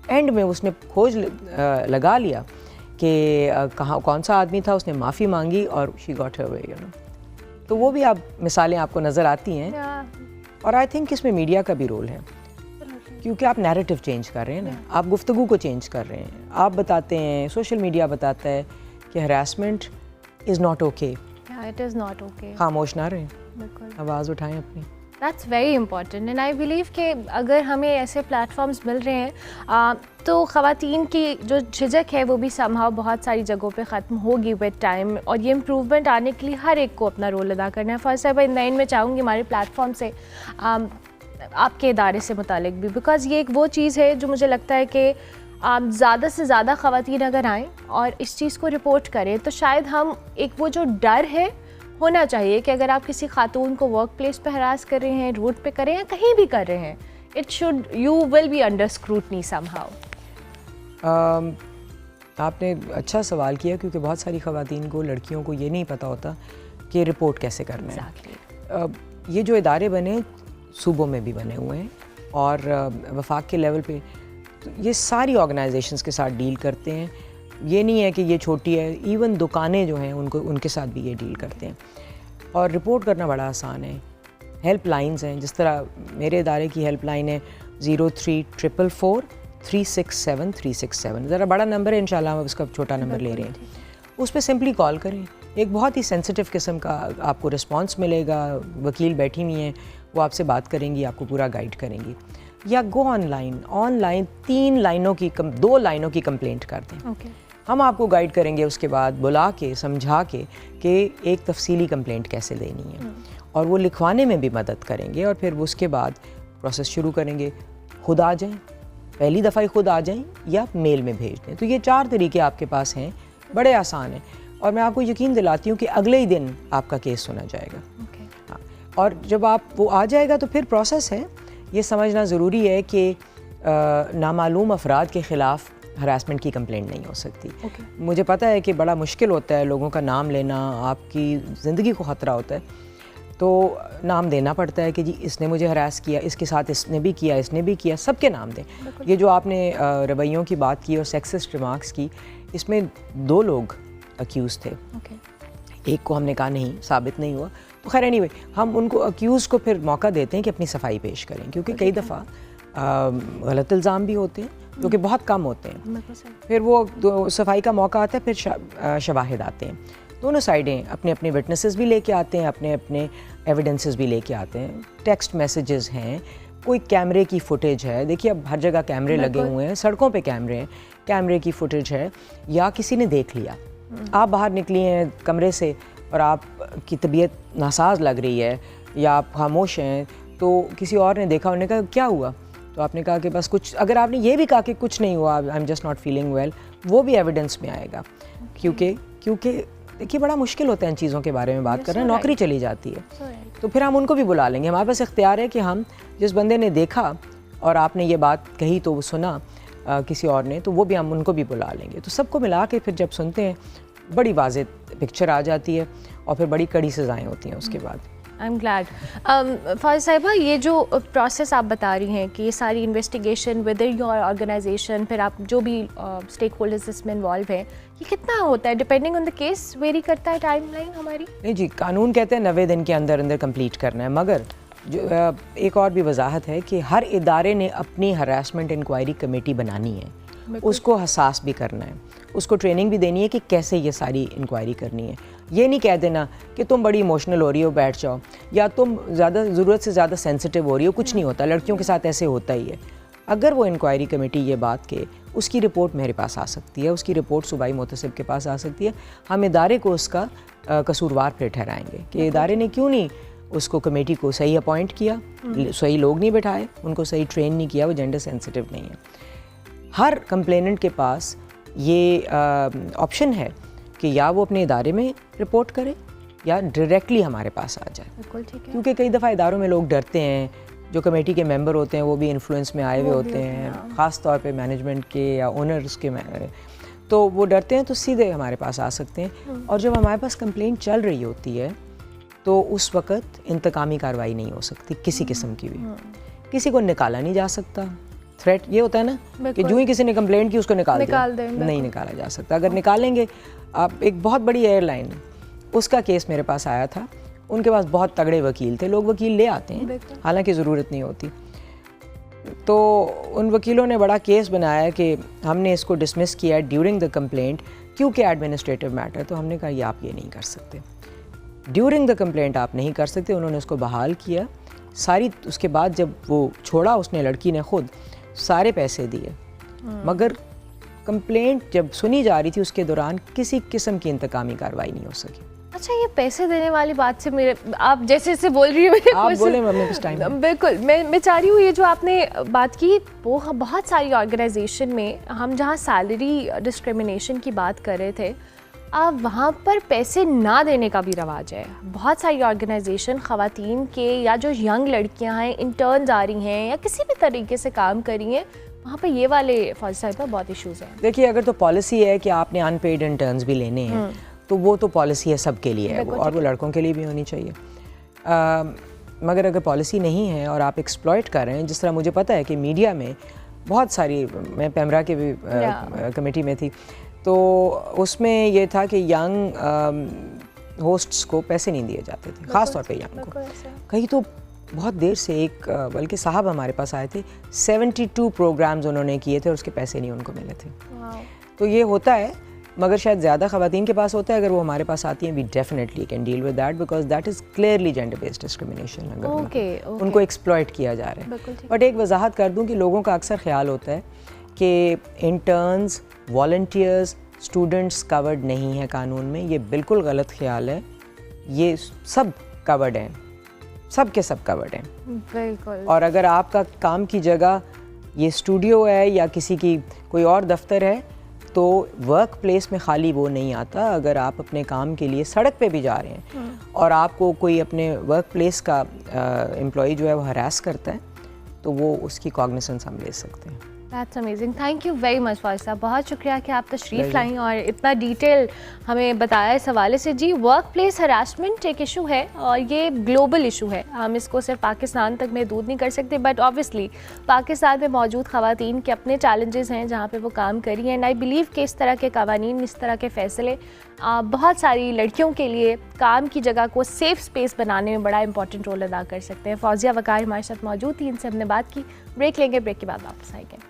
एंड में उसने खोज लगा लिया कि कौन सा आदमी था, उसने माफ़ी मांगी और शी गॉट हर वे, तो वो भी आप मिसालें आपको नज़र आती हैं। और आई थिंक इसमें मीडिया का भी रोल है, क्योंकि आप नैरेटिव चेंज कर रहे हैं ना, आप गुफ्तगू को चेंज कर रहे हैं। आप बताते हैं, सोशल मीडिया बताता है कि harassment is not okay, it is not okay. खामोश ना रहें, आवाज़ उठाएं अपनी। That's very important and I believe कि अगर हमें ऐसे प्लेटफॉर्म्स मिल रहे हैं तो ख़वातीन की जो झिझक है वो भी समहाउ बहुत सारी जगहों पे ख़त्म होगी विद टाइम, और ये इम्प्रूवमेंट आने के लिए हर एक को अपना रोल अदा करना है। फर्स्ट साहब इन द एंड में चाहूँगी हमारे प्लेटफॉर्म से आपके इदारे से मुतालिक भी, बिकॉज़ ये एक वो चीज़ है जो मुझे लगता है कि ज़्यादा से ज़्यादा ख़वातीन अगर आएँ और इस चीज़ को रिपोर्ट करें तो शायद हम एक वो जो डर है होना चाहिए कि अगर आप किसी खातून को वर्क प्लेस पे हरास कर रहे हैं, रोड पे कर रहे हैं, कहीं भी कर रहे हैं, you will be under scrutiny somehow. आपने अच्छा सवाल किया, क्योंकि बहुत सारी ख़वातीन को, लड़कियों को ये नहीं पता होता कि रिपोर्ट कैसे करना है। ये जो इदारे बने सूबों में भी बने हुए हैं और वफाक के लेवल पे तो ये सारी ऑर्गेनाइजेशंस के साथ डील करते हैं। ये नहीं है कि ये छोटी है, इवन दुकानें जो हैं उनके साथ भी ये डील करते हैं। और रिपोर्ट करना बड़ा आसान है। हेल्प लाइन्स हैं, जिस तरह मेरे इदारे की हेल्प लाइन है 0344 367 367, ज़रा बड़ा नंबर है, इंशाल्लाह हम उसका छोटा नंबर ले रहे हैं। उस पर सिंपली कॉल करें, एक बहुत ही सेंसिटिव किस्म का आपको रिस्पांस मिलेगा। वकील बैठी हुई हैं, वो आपसे बात करेंगी, आपको पूरा गाइड करेंगी। या गो ऑनलाइन 2 लाइनों की कंप्लेंट कर दें, हम आपको गाइड करेंगे उसके बाद बुला के समझा के कि एक तफसीली कंप्लेंट कैसे देनी है, और वो लिखवाने में भी मदद करेंगे। और फिर उसके बाद प्रोसेस शुरू करेंगे। खुद आ जाएं, पहली दफ़ा ही खुद आ जाएं या मेल में भेज दें। तो ये 4 तरीके आपके पास हैं, बड़े आसान हैं, और मैं आपको यकीन दिलाती हूँ कि अगले ही दिन आपका केस सुना जाएगा। हाँ, और जब वो आ जाएगा तो फिर प्रोसेस है। ये समझना ज़रूरी है कि नामालूम अफराद के ख़िलाफ़ हरासमेंट की कंप्लेंट नहीं हो सकती। मुझे पता है कि बड़ा मुश्किल होता है लोगों का नाम लेना, आपकी ज़िंदगी को ख़तरा होता है, तो नाम देना पड़ता है कि जी इसने मुझे हरास किया, इसके साथ इसने भी किया, सबके नाम दें। ये जो आपने रवैयों की बात की और सेक्सिस्ट रिमार्क्स की, इसमें 2 लोग अक्यूज़ थे। एक को हमने कहा नहीं, साबित नहीं हुआ, तो खैर एनीवे हम उनको अक्यूज़ को फिर मौका देते हैं कि अपनी सफाई पेश करें, क्योंकि कई दफ़ा गलत इल्ज़ाम भी होते हैं जो कि बहुत कम होते हैं। फिर वो सफाई का मौका आता है, फिर शवाहिद आते हैं, दोनों साइडें अपने अपने विटनेसेस भी लेके आते हैं, अपने अपने एविडेंसेस भी लेके आते हैं। टेक्स्ट मैसेजेस हैं, कोई कैमरे की फुटेज है, देखिए अब हर जगह कैमरे लगे हुए हैं, सड़कों पे कैमरे हैं, कैमरे की फुटेज है, या किसी ने देख लिया, आप बाहर निकली हैं कमरे से और आपकी तबीयत नासाज लग रही है या आप खामोश हैं, तो किसी और ने देखा, उन्होंने कहा क्या हुआ, तो आपने कहा कि बस कुछ, अगर आपने ये भी कहा कि कुछ नहीं हुआ, I am just not feeling well, वो भी एविडेंस में आएगा। क्योंकि देखिए बड़ा मुश्किल होता है इन चीज़ों के बारे में बात करना, नौकरी चली जाती है, तो फिर हम उनको भी बुला लेंगे, हमारे पास इख्तियार है कि हम जिस बंदे ने देखा और आपने ये बात कही तो वो सुना किसी और ने, तो वो भी हम उनको भी बुला लेंगे। तो सबको मिला के फिर जब सुनते हैं बड़ी वाज़ेह पिक्चर आ जाती है और फिर बड़ी कड़ी सज़ाएँ होती हैं उसके बाद। I am glad. फ़ाज़िल साहिबा, ये जो प्रोसेस आप बता रही हैं कि ये सारी इन्वेस्टिगेशन विद योर ऑर्गेनाइजेशन, फिर आप जो भी स्टेक होल्डर्स इसमें इन्वॉल्व हैं, ये कितना होता है? Depending on the case very करता है टाइमलाइन हमारी? नहीं जी, कानून कहते हैं 90 दिन के अंदर अंदर कंप्लीट करना है, मगर जो एक और भी वजाहत है कि हर इदारे ने अपनी हरासमेंट इंक्वायरी कमेटी बनानी है, उसको हसास भी करना है, उसको ट्रेनिंग भी देनी है कि कैसे ये सारी इंक्वायरी करनी है। ये नहीं कह देना कि तुम बड़ी इमोशनल हो रही हो, बैठ जाओ, या तुम ज़्यादा ज़रूरत से ज़्यादा सेंसिटिव हो रही हो, कुछ नहीं होता, लड़कियों के साथ ऐसे होता ही है। अगर वो इंक्वायरी कमेटी ये बात के, उसकी रिपोर्ट मेरे पास आ सकती है, उसकी रिपोर्ट सूबाई मुतसिब के पास आ सकती है, हम इदारे को उसका कसूरवार फिर ठहराएंगे कि इदारे ने क्यों नहीं उसको कमेटी को सही अपॉइंट किया, सही लोग नहीं बैठाए, उनको सही ट्रेन नहीं किया, वो जेंडर सेंसिटिव नहीं है। हर कंप्लेनेंट के पास ये ऑप्शन है कि या वो अपने इदारे में रिपोर्ट करे या डायरेक्टली हमारे पास आ जाए। बिल्कुल ठीक है। क्योंकि कई दफ़ा इदारों में लोग डरते हैं, जो कमेटी के मेंबर होते हैं वो भी इन्फ्लुएंस में आए हुए होते हैं, ख़ास तौर पे मैनेजमेंट के या ओनर्स के, तो वो डरते हैं, तो सीधे हमारे पास आ सकते हैं। और जब हमारे पास कंप्लेंट चल रही होती है तो उस वक़्त इंतकामी कार्रवाई नहीं हो सकती किसी किस्म की भी, किसी को निकाला नहीं जा सकता। थ्रेट ये होता है ना कि जो ही किसी ने कंप्लेंट की उसको निकाल दें, नहीं निकाला जा सकता। अगर निकालेंगे, आप एक बहुत बड़ी एयरलाइन, उसका केस मेरे पास आया था, उनके पास बहुत तगड़े वकील थे, लोग वकील ले आते हैं हालांकि ज़रूरत नहीं होती, तो उन वकीलों ने बड़ा केस बनाया कि हमने इसको डिसमिस किया ड्यूरिंग द कंप्लेंट क्योंकि एडमिनिस्ट्रेटिव मैटर। तो हमने कहा ये आप ये नहीं कर सकते, ड्यूरिंग द कंप्लेंट आप नहीं कर सकते। उन्होंने उसको बहाल किया सारी, उसके बाद जब वो छोड़ा उसने, लड़की ने खुद सारे पैसे दिए, मगर कंप्लेंट जब सुनी जा रही थी उसके दौरान किसी किस्म की इंतकामी कार्रवाई नहीं हो सकी। अच्छा, ये पैसे देने वाली बात से मेरे, आप जैसे जैसे बोल रही हो, आप बोले मम्मी कुछ टाइम। बिल्कुल, मैं चाह रही हूँ ये जो आपने बात की, वो बहुत सारी ऑर्गेनाइजेशन में हम जहाँ सैलरी डिस्क्रिमिनेशन की बात कर रहे थे, वहाँ पर पैसे ना देने का भी रवाज है। बहुत सारी ऑर्गेनाइजेशन ख़वातीन के, या जो यंग लड़कियाँ हैं, इंटर्न्स आ रही हैं या किसी भी तरीके से काम कर रही हैं, वहाँ पर ये वाले फ़ाज़िल साहिबा बहुत इश्यूज़ हैं। देखिए, अगर तो पॉलिसी है कि आपने अनपेड इंटर्न्स भी लेने हैं, तो वो तो पॉलिसी है सबके लिए है, और वो लड़कों के लिए भी होनी चाहिए। मगर अगर पॉलिसी नहीं है और आप एक्सप्लॉइट कर रहे हैं, जिस तरह मुझे पता है कि मीडिया में बहुत सारी, मैं पैमरा के भी कमेटी में थी, तो उसमें ये था कि यंग होस्ट्स को पैसे नहीं दिए जाते थे, ख़ास तौर पे यंग को। कहीं तो बहुत देर से एक बल्कि साहब हमारे पास आए थे, 72 प्रोग्राम्स उन्होंने किए थे और उसके पैसे नहीं उनको मिले थे। तो ये होता है, मगर शायद ज़्यादा ख़वातीन के पास होता है। अगर वो हमारे पास आती हैं, we definitely can deal with that, because that is clearly gender based discrimination. अगर उनको एक्सप्लॉइट किया जा रहा है। बट एक वजाहत कर दूँ कि लोगों का अक्सर ख्याल होता है कि इंटर्न्स, वॉलंटियर्स, स्टूडेंट्स कवर्ड नहीं है कानून में। ये बिल्कुल गलत ख्याल है, ये सब कवर्ड हैं, सब के सब कवर्ड हैं बिल्कुल। और अगर आपका काम की जगह ये स्टूडियो है या किसी की कोई और दफ्तर है, तो वर्क प्लेस में खाली वो नहीं आता। अगर आप अपने काम के लिए सड़क पे भी जा रहे हैं और आपको कोई अपने वर्क प्लेस का एम्प्लॉई जो है वो हरास करता है, तो वो उसकी कॉग्निसेंस हम ले सकते हैं। That's amazing, thank you very much Fazil साहब, बहुत शुक्रिया कि आप तशरीफ़ लाई और इतना डिटेल हमें बताया इस हवाले से। जी, वर्क प्लेस हरासमेंट एक इशू है और ये ग्लोबल इशू है, हम इसको सिर्फ पाकिस्तान तक महदूद नहीं कर सकते, बट ऑब्वियसली पाकिस्तान में मौजूद ख़वातीन के अपने चैलेंजेस हैं जहाँ पे वो काम कर रही हैं। एंड आई बिलीव कि इस तरह के कवानीन, इस तरह के फ़ैसले बहुत सारी लड़कियों के लिए काम की जगह को सेफ़ स्पेस बनाने में बड़ा इंपॉर्टेंट रोल अदा कर सकते हैं। फौजिया वक़ार हमारे साथ मौजूद थी, इनसे हमने बात की। ब्रेक लेंगे, ब्रेक के बाद वापस आएंगे।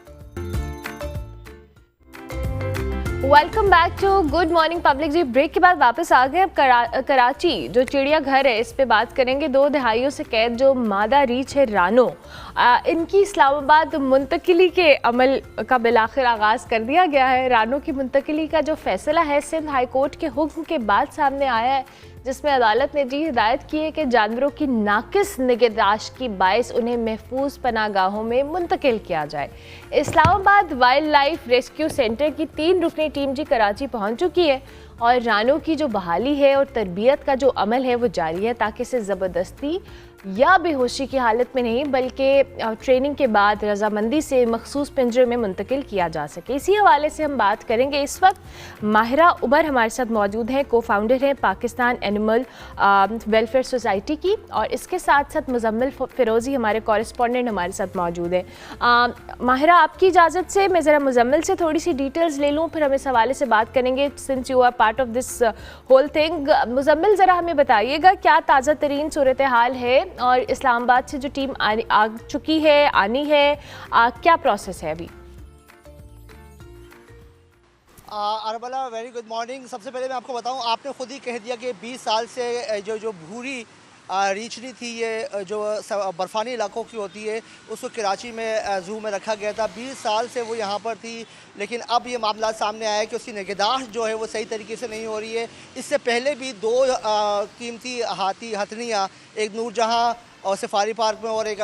Welcome back to Good Morning Public जी। ब्रेक के बाद वापस आ गए। अब कराची जो चिड़ियाघर है इस पे बात करेंगे। 2 दहाइयों से कैद जो मादा रीछ है रानो, इनकी इस्लामाबाद मुंतकिली के अमल का बिलाखिर आगाज़ कर दिया गया है। रानो की मुंतकिली का जो फैसला है सिंध हाई कोर्ट के हुक्म के बाद सामने आया है, जिसमें अदालत ने जी हिदायत की है कि जानवरों की नाकिस निगहदाश्त की बायस उन्हें महफूज पनागाहों में मुंतकिल किया जाए। Islamabad wild life rescue centre की 3 रुकनी टीम जी कराची पहुंच चुकी है और रानों की जो बहाली है और तरबियत का जो अमल है वो जारी है, ताकि इसे ज़बरदस्ती या बेहोशी की हालत में नहीं बल्कि ट्रेनिंग के बाद रजामंदी से मखसूस पिंजरे में मुंतकिल किया जा सके। इसी हवाले से हम बात करेंगे। इस वक्त माहिरा उमर हमारे साथ मौजूद हैं, को फाउंडर हैं पाकिस्तान एनिमल वेलफेयर सोसाइटी की, और इसके साथ साथ मुजम्मिल फ़िरोज़ी हमारे कॉरेस्पॉन्डेंट हमारे साथ मौजूद हैं। माहिरा, आपकी इजाज़त से मैं ज़रा मुजम्मिल से थोड़ी सी डिटेल्स ले लूँ, फिर हम इस हवाले से बात करेंगे since you are part of this whole thing. Muzammil, ज़रा हमें बताइएगा क्या ताज़ा तरीन सूरत हाल है और इस्लामाबाद से जो टीम आ चुकी है, आनी है, क्या प्रोसेस है अभी? अरबला, वेरी गुड मॉर्निंग। सबसे पहले मैं आपको बताऊं, आपने खुद ही कह दिया कि 20 साल से जो भूरी रीछनी थी, ये जो बर्फ़ानी इलाकों की होती है, उसको कराची में ज़ू में रखा गया था। 20 साल से वो यहाँ पर थी, लेकिन अब ये मामला सामने आया कि उसकी निगहदाश्त जो है वो सही तरीके से नहीं हो रही है। इससे पहले भी 2 कीमती हथनियाँ, एक नूरजहाँ और सफारी पार्क में और एक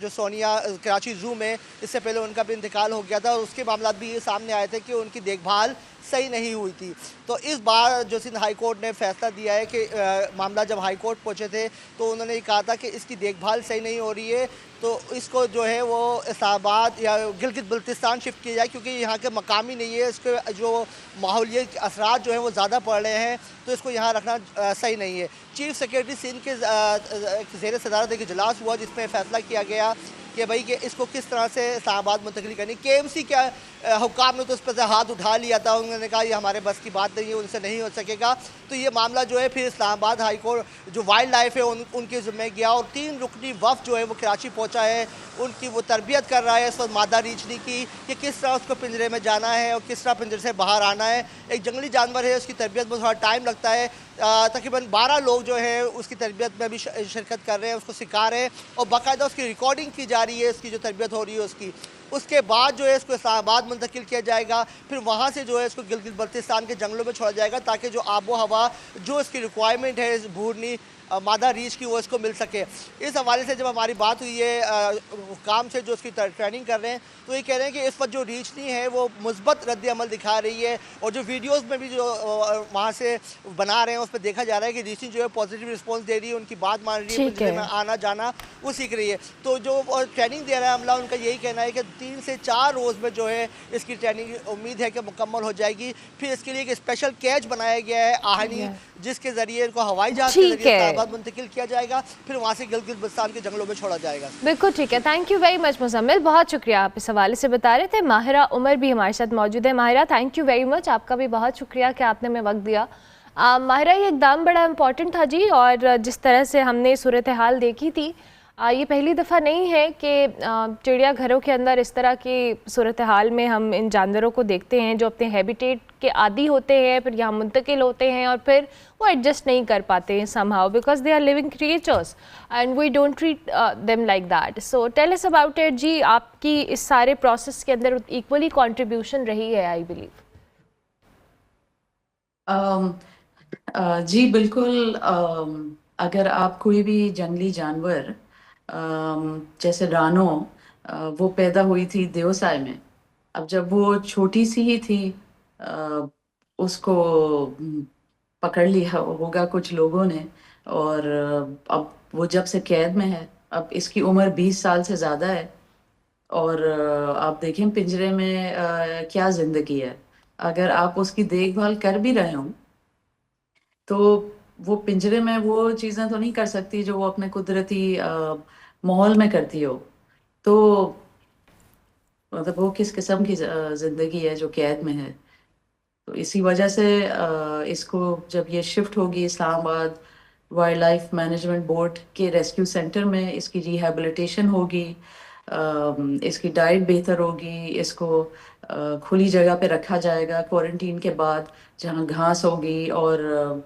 जो सोनिया कराची ज़ू में, इससे पहले उनका भी इंतकाल हो गया था और उसके मामला भी ये सामने आए थे कि उनकी देखभाल सही नहीं हुई थी। तो इस बार जो सिंध हाई कोर्ट ने फैसला दिया है कि मामला जब हाई कोर्ट पहुँचे थे तो उन्होंने ये कहा था कि इसकी देखभाल सही नहीं हो रही है, तो इसको जो है वो इस्लामाबाद या गिलगित बल्तिस्तान शिफ्ट किया जाए, क्योंकि यहाँ के मकामी नहीं है, इसके जो माहौलियाती असरात जो हैं वो ज़्यादा पड़ रहे हैं, तो इसको यहाँ रखना सही नहीं है। चीफ सेक्रेटरी सिंध के ज़ेर सदारत एक इजलास हुआ जिसमें फ़ैसला किया गया कि भाई कि इसको किस तरह से इस्लामाबाद मुंतकिल करनी। KMC के हुक्काम ने तो उस पर से हाथ उठा लिया था, उन्होंने कहा ये हमारे बस की बात नहीं है, उनसे नहीं हो सकेगा। तो ये मामला जो है फिर इस्लामाबाद हाई कोर्ट जो वाइल्ड लाइफ है उनके ज़िम्मे गया और 3 रुकनी वफ़द जो है वो कराची पहुँचा है। उनकी वो तरबियत कर रहा है इस वक्त मादा रीछनी की कि किस तरह उसको पिंजरे में जाना है और किस तरह पिंजरे से बाहर आना है। एक जंगली जानवर है, उसकी तरबियत में थोड़ा टाइम लगता है। तकरीबन 12 लोग जो है उसकी तरबियत में भी शिरकत कर रहे हैं, उसको सिखा रहे हैं और बाकायदा उसकी रिकॉर्डिंग की जा रही है, उसकी जो तरबियत हो रही है उसकी। उसके बाद जो है इसको इस्लामाबाद मुंतकिल किया जाएगा, फिर वहाँ से जो है इसको गिलगित बल्तिस्तान के जंगलों में छोड़ा जाएगा, ताकि जो आबो हवा जो इसकी रिक्वायरमेंट है इस भूरनी मादा रीछ की वो इसको मिल सके। इस हवाले से जब हमारी बात हुई है हुक्काम से जो उसकी ट्रेनिंग कर रहे हैं, तो ये कह रहे हैं कि इस वक्त जो रीछनी है वो मुस्बत रद्द अमल दिखा रही है और जो वीडियोस में भी जो वहाँ से बना रहे हैं उस पर देखा जा रहा है कि रीछनी जो है पॉजिटिव रिस्पॉन्स दे रही है, उनकी बात मान रही है, पिंजरे में आना जाना वो सीख रही है। तो जो ट्रेनिंग दे रहा है अमला, उनका यही कहना है कि 3 से 4 रोज़ में जो है इसकी ट्रेनिंग उम्मीद है कि मुकम्मल हो जाएगी। फिर इसके लिए एक स्पेशल कैच बनाया गया है आहनी, जिसके ज़रिए इनको हवाई जहाज़ के जरिए मुंतकिल किया जाएगा, फिर वहाँ से गिलगित बल्तिस्तान के जंगलों में छोड़ा जाएगा। बिल्कुल ठीक है, thank you very much Muzammil, बहुत शुक्रिया। आप इस हवाले से बता रहे थे। माहिरा उमर भी हमारे साथ मौजूद है। Mahira, thank you very much, आपका भी बहुत शुक्रिया कि आपने हमें वक्त दिया। माहिरा, ये एकदम बड़ा इम्पॉर्टेंट था जी, और जिस तरह से हमने सूरत हाल देखी थी, ये पहली दफ़ा नहीं है कि चिड़ियाघरों के अंदर इस तरह की सूरत हाल में हम इन जानवरों को देखते हैं जो अपने हैबिटेट के आदी होते हैं, फिर यहाँ मुंतकिल होते हैं और फिर वो एडजस्ट नहीं कर पाते हैं somehow, because they are living creatures and we don't treat them like that. So tell us about it जी, आपकी इस सारे प्रोसेस के अंदर इक्वली कंट्रीब्यूशन रही है आई बिलीव। जी बिल्कुल। अगर आप कोई भी जंगली जानवर जैसे रानो, वो पैदा हुई थी देवसाय में। अब जब वो छोटी सी ही थी, उसको पकड़ लिया होगा कुछ लोगों ने, और अब वो जब से कैद में है, अब इसकी उम्र 20 साल से ज़्यादा है, और आप देखें पिंजरे में क्या ज़िंदगी है। अगर आप उसकी देखभाल कर भी रहे हों तो वो पिंजरे में वो चीज़ें तो नहीं कर सकती जो वो अपने कुदरती माहौल में करती हो। तो मतलब वो किस किस्म की ज़िंदगी है जो कैद में है। तो इसी वजह से इसको जब ये शिफ्ट होगी Islamabad wild life management board के रेस्क्यू सेंटर में, इसकी रिहैबिलिटेशन होगी, इसकी डाइट बेहतर होगी, इसको खुली जगह पे रखा जाएगा क्वारंटीन के बाद, जहाँ घास होगी, और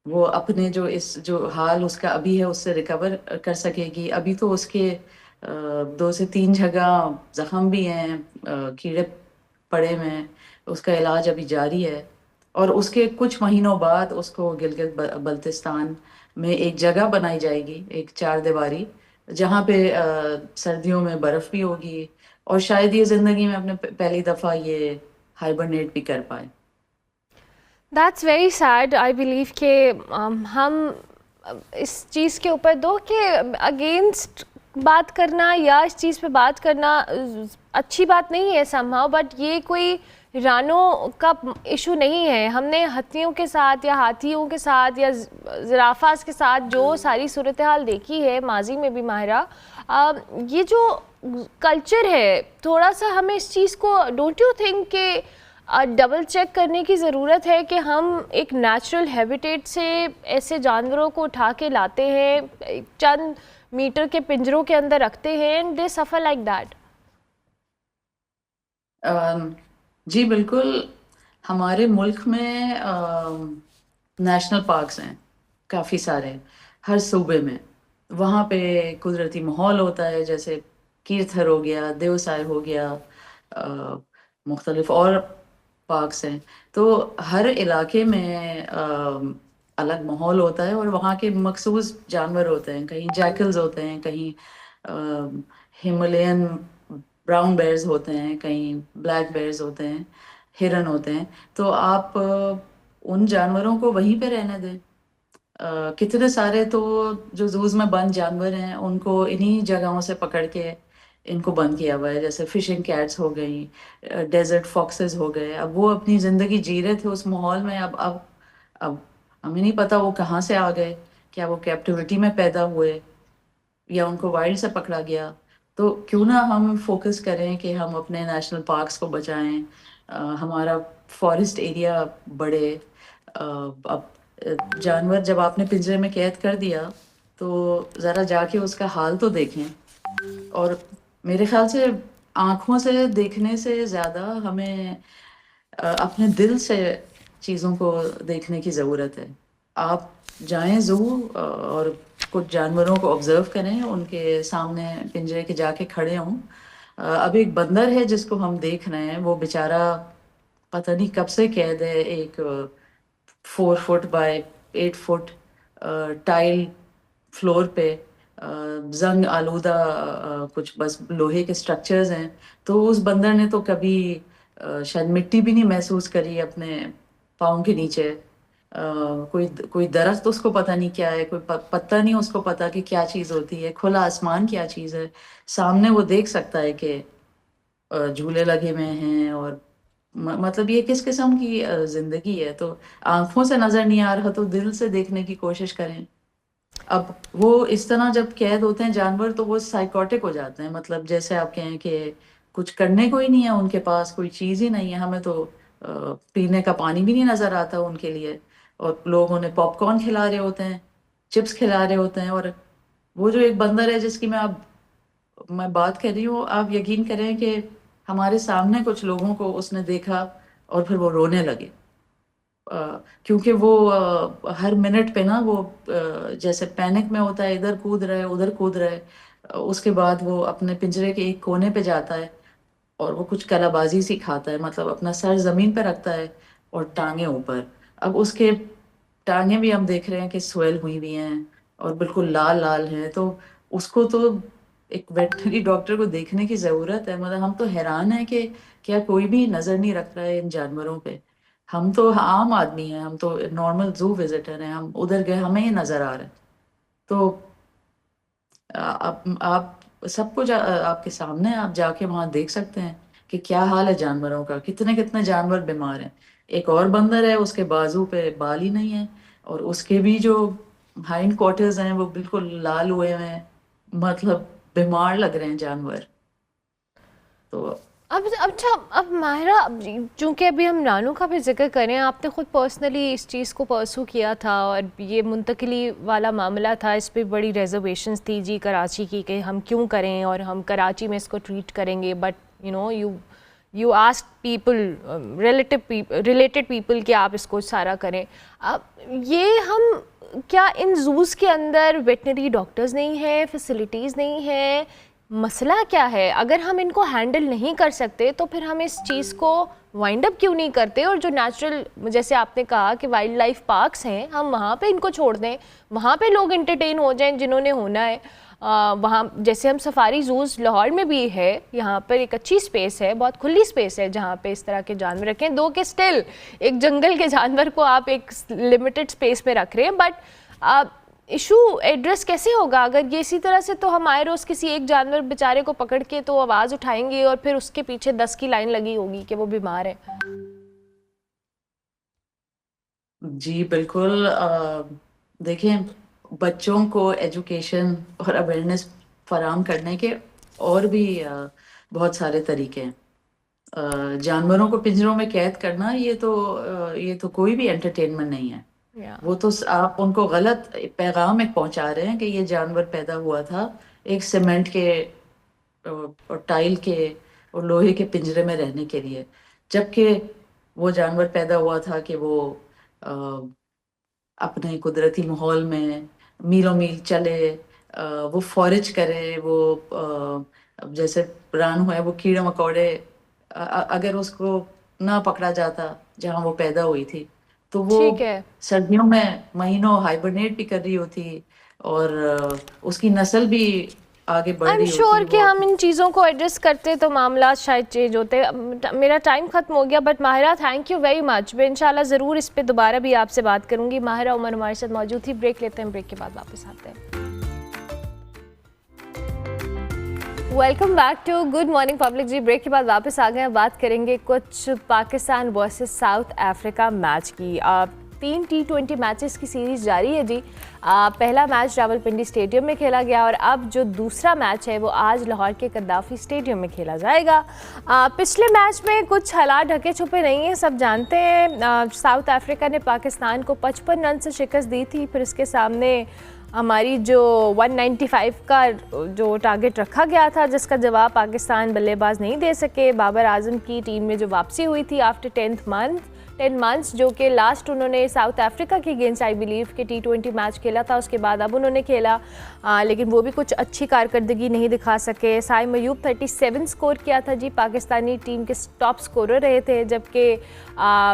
वो अपने जो हाल उसका अभी है उससे रिकवर कर सकेगी। अभी तो उसके 2 से 3 जगह जख्म भी हैं, कीड़े पड़े हुए हैं, उसका इलाज अभी जारी है। और उसके कुछ महीनों बाद उसको गिलगित बल्तिस्तान में एक जगह बनाई जाएगी, एक 4 दीवारी, जहाँ पे सर्दियों में बर्फ भी होगी, और शायद ये जिंदगी में अपने पहली दफा ये हाइबरनेट भी कर पाए। That's very sad. I believe कि हम इस चीज़ के ऊपर दो कि अगेंस्ट बात करना या इस चीज़ पे बात करना अच्छी बात नहीं है समहाउ, बट ये कोई रानों का इशू नहीं है। हमने हत्तियों के साथ या हाथियों के साथ या ज़राफ़ास के साथ जो सारी सूरत हाल देखी है माजी में भी माहिरा, ये जो कल्चर है थोड़ा सा हमें इस चीज़ को, डोंट यू थिंक कि डबल चेक करने की ज़रूरत है कि हम एक नेचुरल हैबिटेट से ऐसे जानवरों को उठा के लाते हैं, चंद मीटर के पिंजरों के अंदर रखते हैं, and they suffer like that. जी बिल्कुल। हमारे मुल्क में नेशनल पार्क्स हैं काफ़ी सारे, हर सूबे में। वहाँ पे कुदरती माहौल होता है, जैसे कीर्थर हो गया, देवसाय हो गया, मुख्तलिफ और पार्क्स हैं। तो हर इलाके में अलग माहौल होता है, और वहाँ के मखसूस जानवर होते हैं। कहीं जैकल्स होते हैं, कहीं हिमालयन ब्राउन बेयर्स होते हैं, कहीं ब्लैक बेयर्स होते हैं, हिरन होते हैं। तो आप उन जानवरों को वहीं पे रहने दें। कितने सारे तो जो जूज में बंद जानवर हैं उनको इन्हीं जगहों से पकड़ के इनको बंद किया हुआ है, जैसे फिशिंग कैट्स हो गई, डेजर्ट फॉक्सेस हो गए। अब वो अपनी जिंदगी जी रहे थे उस माहौल में, अब हमें नहीं पता वो कहाँ से आ गए, क्या वो कैप्टिविटी में पैदा हुए या उनको वाइल्ड से पकड़ा गया। तो क्यों ना हम फोकस करें कि हम अपने नेशनल पार्क्स को बचाएं, हमारा फॉरेस्ट एरिया बढ़े। अब जानवर जब आपने पिंजरे में कैद कर दिया तो ज़रा जाके उसका हाल तो देखें। और मेरे ख्याल से आँखों से देखने से ज़्यादा हमें अपने दिल से चीज़ों को देखने की ज़रूरत है। आप जाएं ज़ू और कुछ जानवरों को ऑब्जर्व करें, उनके सामने पिंजरे के जाके खड़े हों। अब एक बंदर है जिसको हम देख रहे हैं, वो बेचारा पता नहीं कब से कैद है एक 4 foot by 8 foot tile floor पे, जंग आलूदा कुछ बस लोहे के स्ट्रक्चर्स हैं। तो उस बंदर ने तो कभी शायद मिट्टी भी नहीं महसूस करी अपने पाँव के नीचे। कोई कोई दरख्त उसको पता नहीं क्या है, कोई पत्ता नहीं उसको पता कि क्या चीज़ होती है, खुला आसमान क्या चीज़ है। सामने वो देख सकता है कि झूले लगे हुए हैं, और मतलब ये किस किस्म की जिंदगी है। तो आंखों से नजर नहीं आ रहा तो दिल से देखने की कोशिश करें। अब वो इस तरह जब कैद होते हैं जानवर तो वो साइकोटिक हो जाते हैं, मतलब जैसे आप कहें कि कुछ करने को ही नहीं है उनके पास, कोई चीज़ ही नहीं है। हमें तो पीने का पानी भी नहीं नजर आता उनके लिए, और लोग उन्हें पॉपकॉर्न खिला रहे होते हैं, चिप्स खिला रहे होते हैं। और वो जो एक बंदर है जिसकी मैं बात कर रही हूँ, आप यकीन करें कि हमारे सामने कुछ लोगों को उसने देखा और फिर वो रोने लगे, क्योंकि वो हर मिनट पे ना वो जैसे पैनिक में होता है, इधर कूद रहा है उधर कूद रहा है। उसके बाद वो अपने पिंजरे के एक कोने पे जाता है और वो कुछ कलाबाजी सी खाता है, मतलब अपना सर जमीन पे रखता है और टांगे ऊपर। अब उसके टांगे भी हम देख रहे हैं कि स्वेल हुई हुई हैं और बिल्कुल लाल लाल हैं। तो उसको तो एक वेटनरी डॉक्टर को देखने की जरूरत है। मतलब हम तो हैरान हैं कि क्या कोई भी नजर नहीं रख रहा है इन जानवरों पे। हम तो आम आदमी हैं, हम तो नॉर्मल जू विजिटर हैं, हम उधर गए हमें ही नजर आ रहा है। तो आप सब कुछ आपके सामने है, आप जाके वहां देख सकते हैं कि क्या हाल है जानवरों का, कितने कितने जानवर बीमार हैं। एक और बंदर है उसके बाजू पे बाल ही नहीं है, और उसके भी जो हाइंड क्वार्टर्स हैं वो बिल्कुल लाल हुए हैं, मतलब बीमार लग रहे हैं जानवर। तो अच्छा, अब माहिरा, चूँकि अभी हम रानू का भी जिक्र करें, आपने ख़ुद पर्सनली इस चीज़ को परसू किया था और ये मुंतकली वाला मामला था, इस पे बड़ी रिजर्वेशंस थी जी कराची की कि हम क्यों करें और हम कराची में इसको ट्रीट करेंगे, but you know you ask people, related people कि आप इसको सारा करें। अब ये हम क्या इन जूज़ के अंदर वेटनरी डॉक्टर्स नहीं हैं, फैसिलिटीज़ नहीं हैं, मसला क्या है? अगर हम इनको हैंडल नहीं कर सकते तो फिर हम इस चीज़ को वाइंड अप क्यों नहीं करते और जो नेचुरल, जैसे आपने कहा कि वाइल्ड लाइफ पार्क्स हैं, हम वहाँ पे इनको छोड़ दें, वहाँ पे लोग एंटरटेन हो जाएं जिन्होंने होना है। वहाँ जैसे हम सफारी जूज़ लाहौर में भी है, यहाँ पर एक अच्छी स्पेस है, बहुत खुली स्पेस है जहाँ पे इस तरह के जानवर रखें, दो कि स्टिल एक जंगल के जानवर को आप एक लिमिटेड स्पेस में रख रहे हैं, बट इशू एड्रेस कैसे होगा अगर ये इसी तरह से? तो हम आए रोज़ किसी एक जानवर बेचारे को पकड़ के तो आवाज़ उठाएंगे और फिर उसके पीछे 10 की लाइन लगी होगी कि वो बीमार है। जी बिल्कुल। देखें, बच्चों को एजुकेशन और अवेयरनेस फराहम करने के और भी बहुत सारे तरीके हैं। जानवरों को पिंजरों में कैद करना ये तो कोई भी एंटरटेनमेंट नहीं है। वो तो आप उनको गलत पैगाम एक पहुंचा रहे हैं कि ये जानवर पैदा हुआ था एक सीमेंट के और टाइल के और लोहे के पिंजरे में रहने के लिए, जबकि वो जानवर पैदा हुआ था कि वो अपने कुदरती माहौल में मीलों मील चले, वो फॉरेज करे, वो जैसे रानू है वो कीड़े मकोड़े, अगर उसको ना पकड़ा जाता जहाँ वो पैदा हुई थी तो वो ठीक है, सर्दियों में महीनों हाइबरनेट भी कर रही होती और उसकी नस्ल भी आगे बढ़ आई एम रही श्योर होती। कि हम इन चीज़ों को एड्रेस करते तो मामला शायद चेंज होते। मेरा टाइम ख़त्म हो गया, but Mahira thank you very much. मैं इंशाल्लाह ज़रूर इस पे दोबारा भी आपसे बात करूँगी। माहिरा उमर हमारे साथ मौजूद थी। ब्रेक लेते हैं, ब्रेक के बाद वापस आते हैं। Welcome back to Good Morning Public जी। ब्रेक के बाद वापस आ गए। बात करेंगे कुछ Pakistan versus South Africa match की। 3 T20 मैचेस की सीरीज़ जारी है जी। पहला मैच रावलपिंडी स्टेडियम में खेला गया और अब जो दूसरा मैच है वो आज लाहौर के कद्दाफी स्टेडियम में खेला जाएगा। पिछले मैच में कुछ हालात ढके छुपे नहीं हैं, सब जानते हैं। साउथ अफ्रीका ने पाकिस्तान को 55 रन से शिकस्त दी थी। फिर इसके सामने हमारी जो 195 का जो टारगेट रखा गया था, जिसका जवाब पाकिस्तान बल्लेबाज नहीं दे सके। बाबर आजम की टीम में जो वापसी हुई थी आफ्टर 10 मंथ्स, जो कि लास्ट उन्होंने साउथ अफ्रीका के अगेंस्ट आई बिलीव के T20 मैच खेला था, उसके बाद अब उन्होंने खेला, लेकिन वो भी कुछ अच्छी कारकर्दगी नहीं दिखा सके। साइम मयूब 37 स्कोर किया था जी, पाकिस्तानी टीम के टॉप स्कोरर रहे थे, जबकि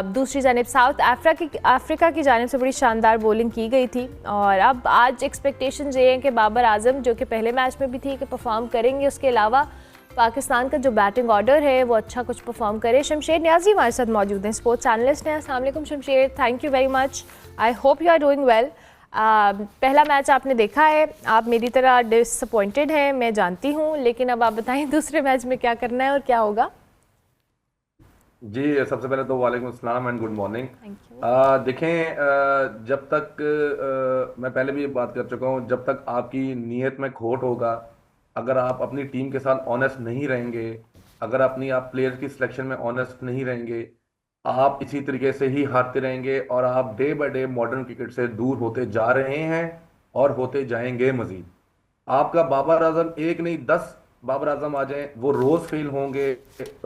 दूसरी जानिब साउथ अफ्रीका की जानिब से बड़ी शानदार बॉलिंग की गई थी। और अब आज एक्सपेक्टेशन ये हैं कि बाबर आजम जो कि पहले मैच में भी थी कि परफॉर्म करेंगे, उसके अलावा पाकिस्तान का जो बैटिंग ऑर्डर है वो अच्छा कुछ परफॉर्म करे। शमशेर न्याजी हमारे साथ मौजूद हैं, स्पोर्ट्स एनालिस्ट हैं। अस्सलाम वालेकुम Shamsher, thank you very much. I hope you are doing well. पहला मैच आपने देखा है, आप मेरी तरह डिसअपॉइंटेड हैं, मैं जानती हूँ, लेकिन अब आप बताएं दूसरे मैच में क्या करना है और क्या होगा। जी सबसे पहले तो वालेकुम अस्सलाम एंड गुड मॉर्निंग। देखें, जब तक मैं पहले भी ये बात कर चुका हूँ, जब तक आपकी नीयत में खोट होगा, अगर आप अपनी टीम के साथ ऑनेस्ट नहीं रहेंगे, अगर आप प्लेयर की सिलेक्शन में ऑनेस्ट नहीं रहेंगे, आप इसी तरीके से ही हारते रहेंगे और आप day by day modern cricket से दूर होते जा रहे हैं और होते जाएंगे मजीद। आपका बाबर आजम एक नहीं 10 बाबर आजम आ जाएं, वो रोज फेल होंगे,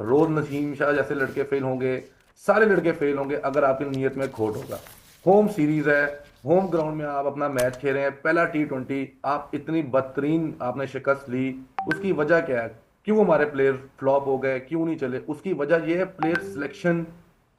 रोज नसीम शाह जैसे लड़के फेल होंगे, सारे लड़के फेल होंगे अगर आपकी नीयत में खोट होगा। होम सीरीज है, होम ग्राउंड में आप अपना मैच खेल रहे हैं, पहला T20, आप इतनी बदतरीन आपने शिकस्त ली, उसकी वजह क्या है? क्यों हमारे प्लेयर फ्लॉप हो गए, क्यों नहीं चले? उसकी वजह यह है प्लेयर सिलेक्शन,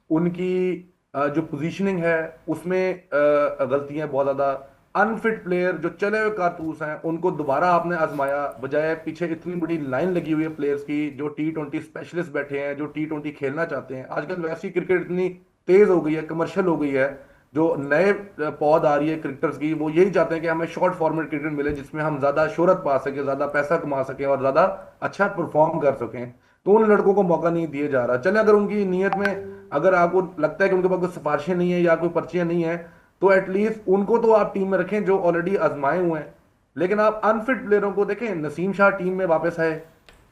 उनकी जो पोजीशनिंग है उसमें गलतियां बहुत ज़्यादा। अनफिट प्लेयर जो चले हुए कारतूस हैं उनको दोबारा आपने आजमाया, बजाय पीछे इतनी बड़ी लाइन लगी हुई है प्लेयर्स की जो T20 स्पेशलिस्ट बैठे हैं, जो T20 खेलना चाहते हैं। आजकल वैसी क्रिकेट इतनी तेज हो गई है, कमर्शियल हो गई है, जो नए पौध आ रही है क्रिकेटर्स की, वो यही चाहते हैं कि हमें शॉर्ट फॉर्मेट क्रिकेट मिले जिसमें हम ज्यादा शोहरत पा सके, ज्यादा पैसा कमा सके और ज्यादा अच्छा परफॉर्म कर सकें। तो उन लड़कों को मौका नहीं दिया जा रहा। चले, अगर उनकी नीयत में अगर आपको लगता है कि उनके पास कोई सिफारिशें नहीं है या कोई पर्चियां नहीं है, तो एटलीस्ट उनको तो आप टीम में रखें जो ऑलरेडी आजमाए हुए हैं। लेकिन आप अनफिट प्लेयरों को देखें, नसीम शाह टीम में वापस आए,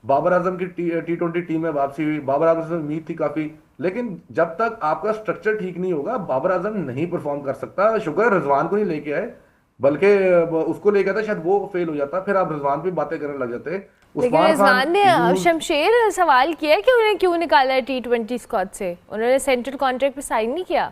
बाबर आजम की T20 टीम में वापसी हुई, बाबर आजम से उम्मीद थी काफी, लेकिन जब तक आपका स्ट्रक्चर ठीक नहीं होगा बाबर आजम नहीं परफॉर्म कर सकता। शुक्र रिजवान को नहीं लेके आए, बल्कि उसको लेके आए शायद वो फेल हो जाता, फिर आप रिजवान पे बातें करने लग जाते। लेकिन उस्मान रिजवान ने खान शमशेर सवाल किया कि उन्हें क्यों निकाला है T20 स्क्वाड से, उन्होंने सेंट्रल कॉन्ट्रैक्ट पे साइन नहीं किया।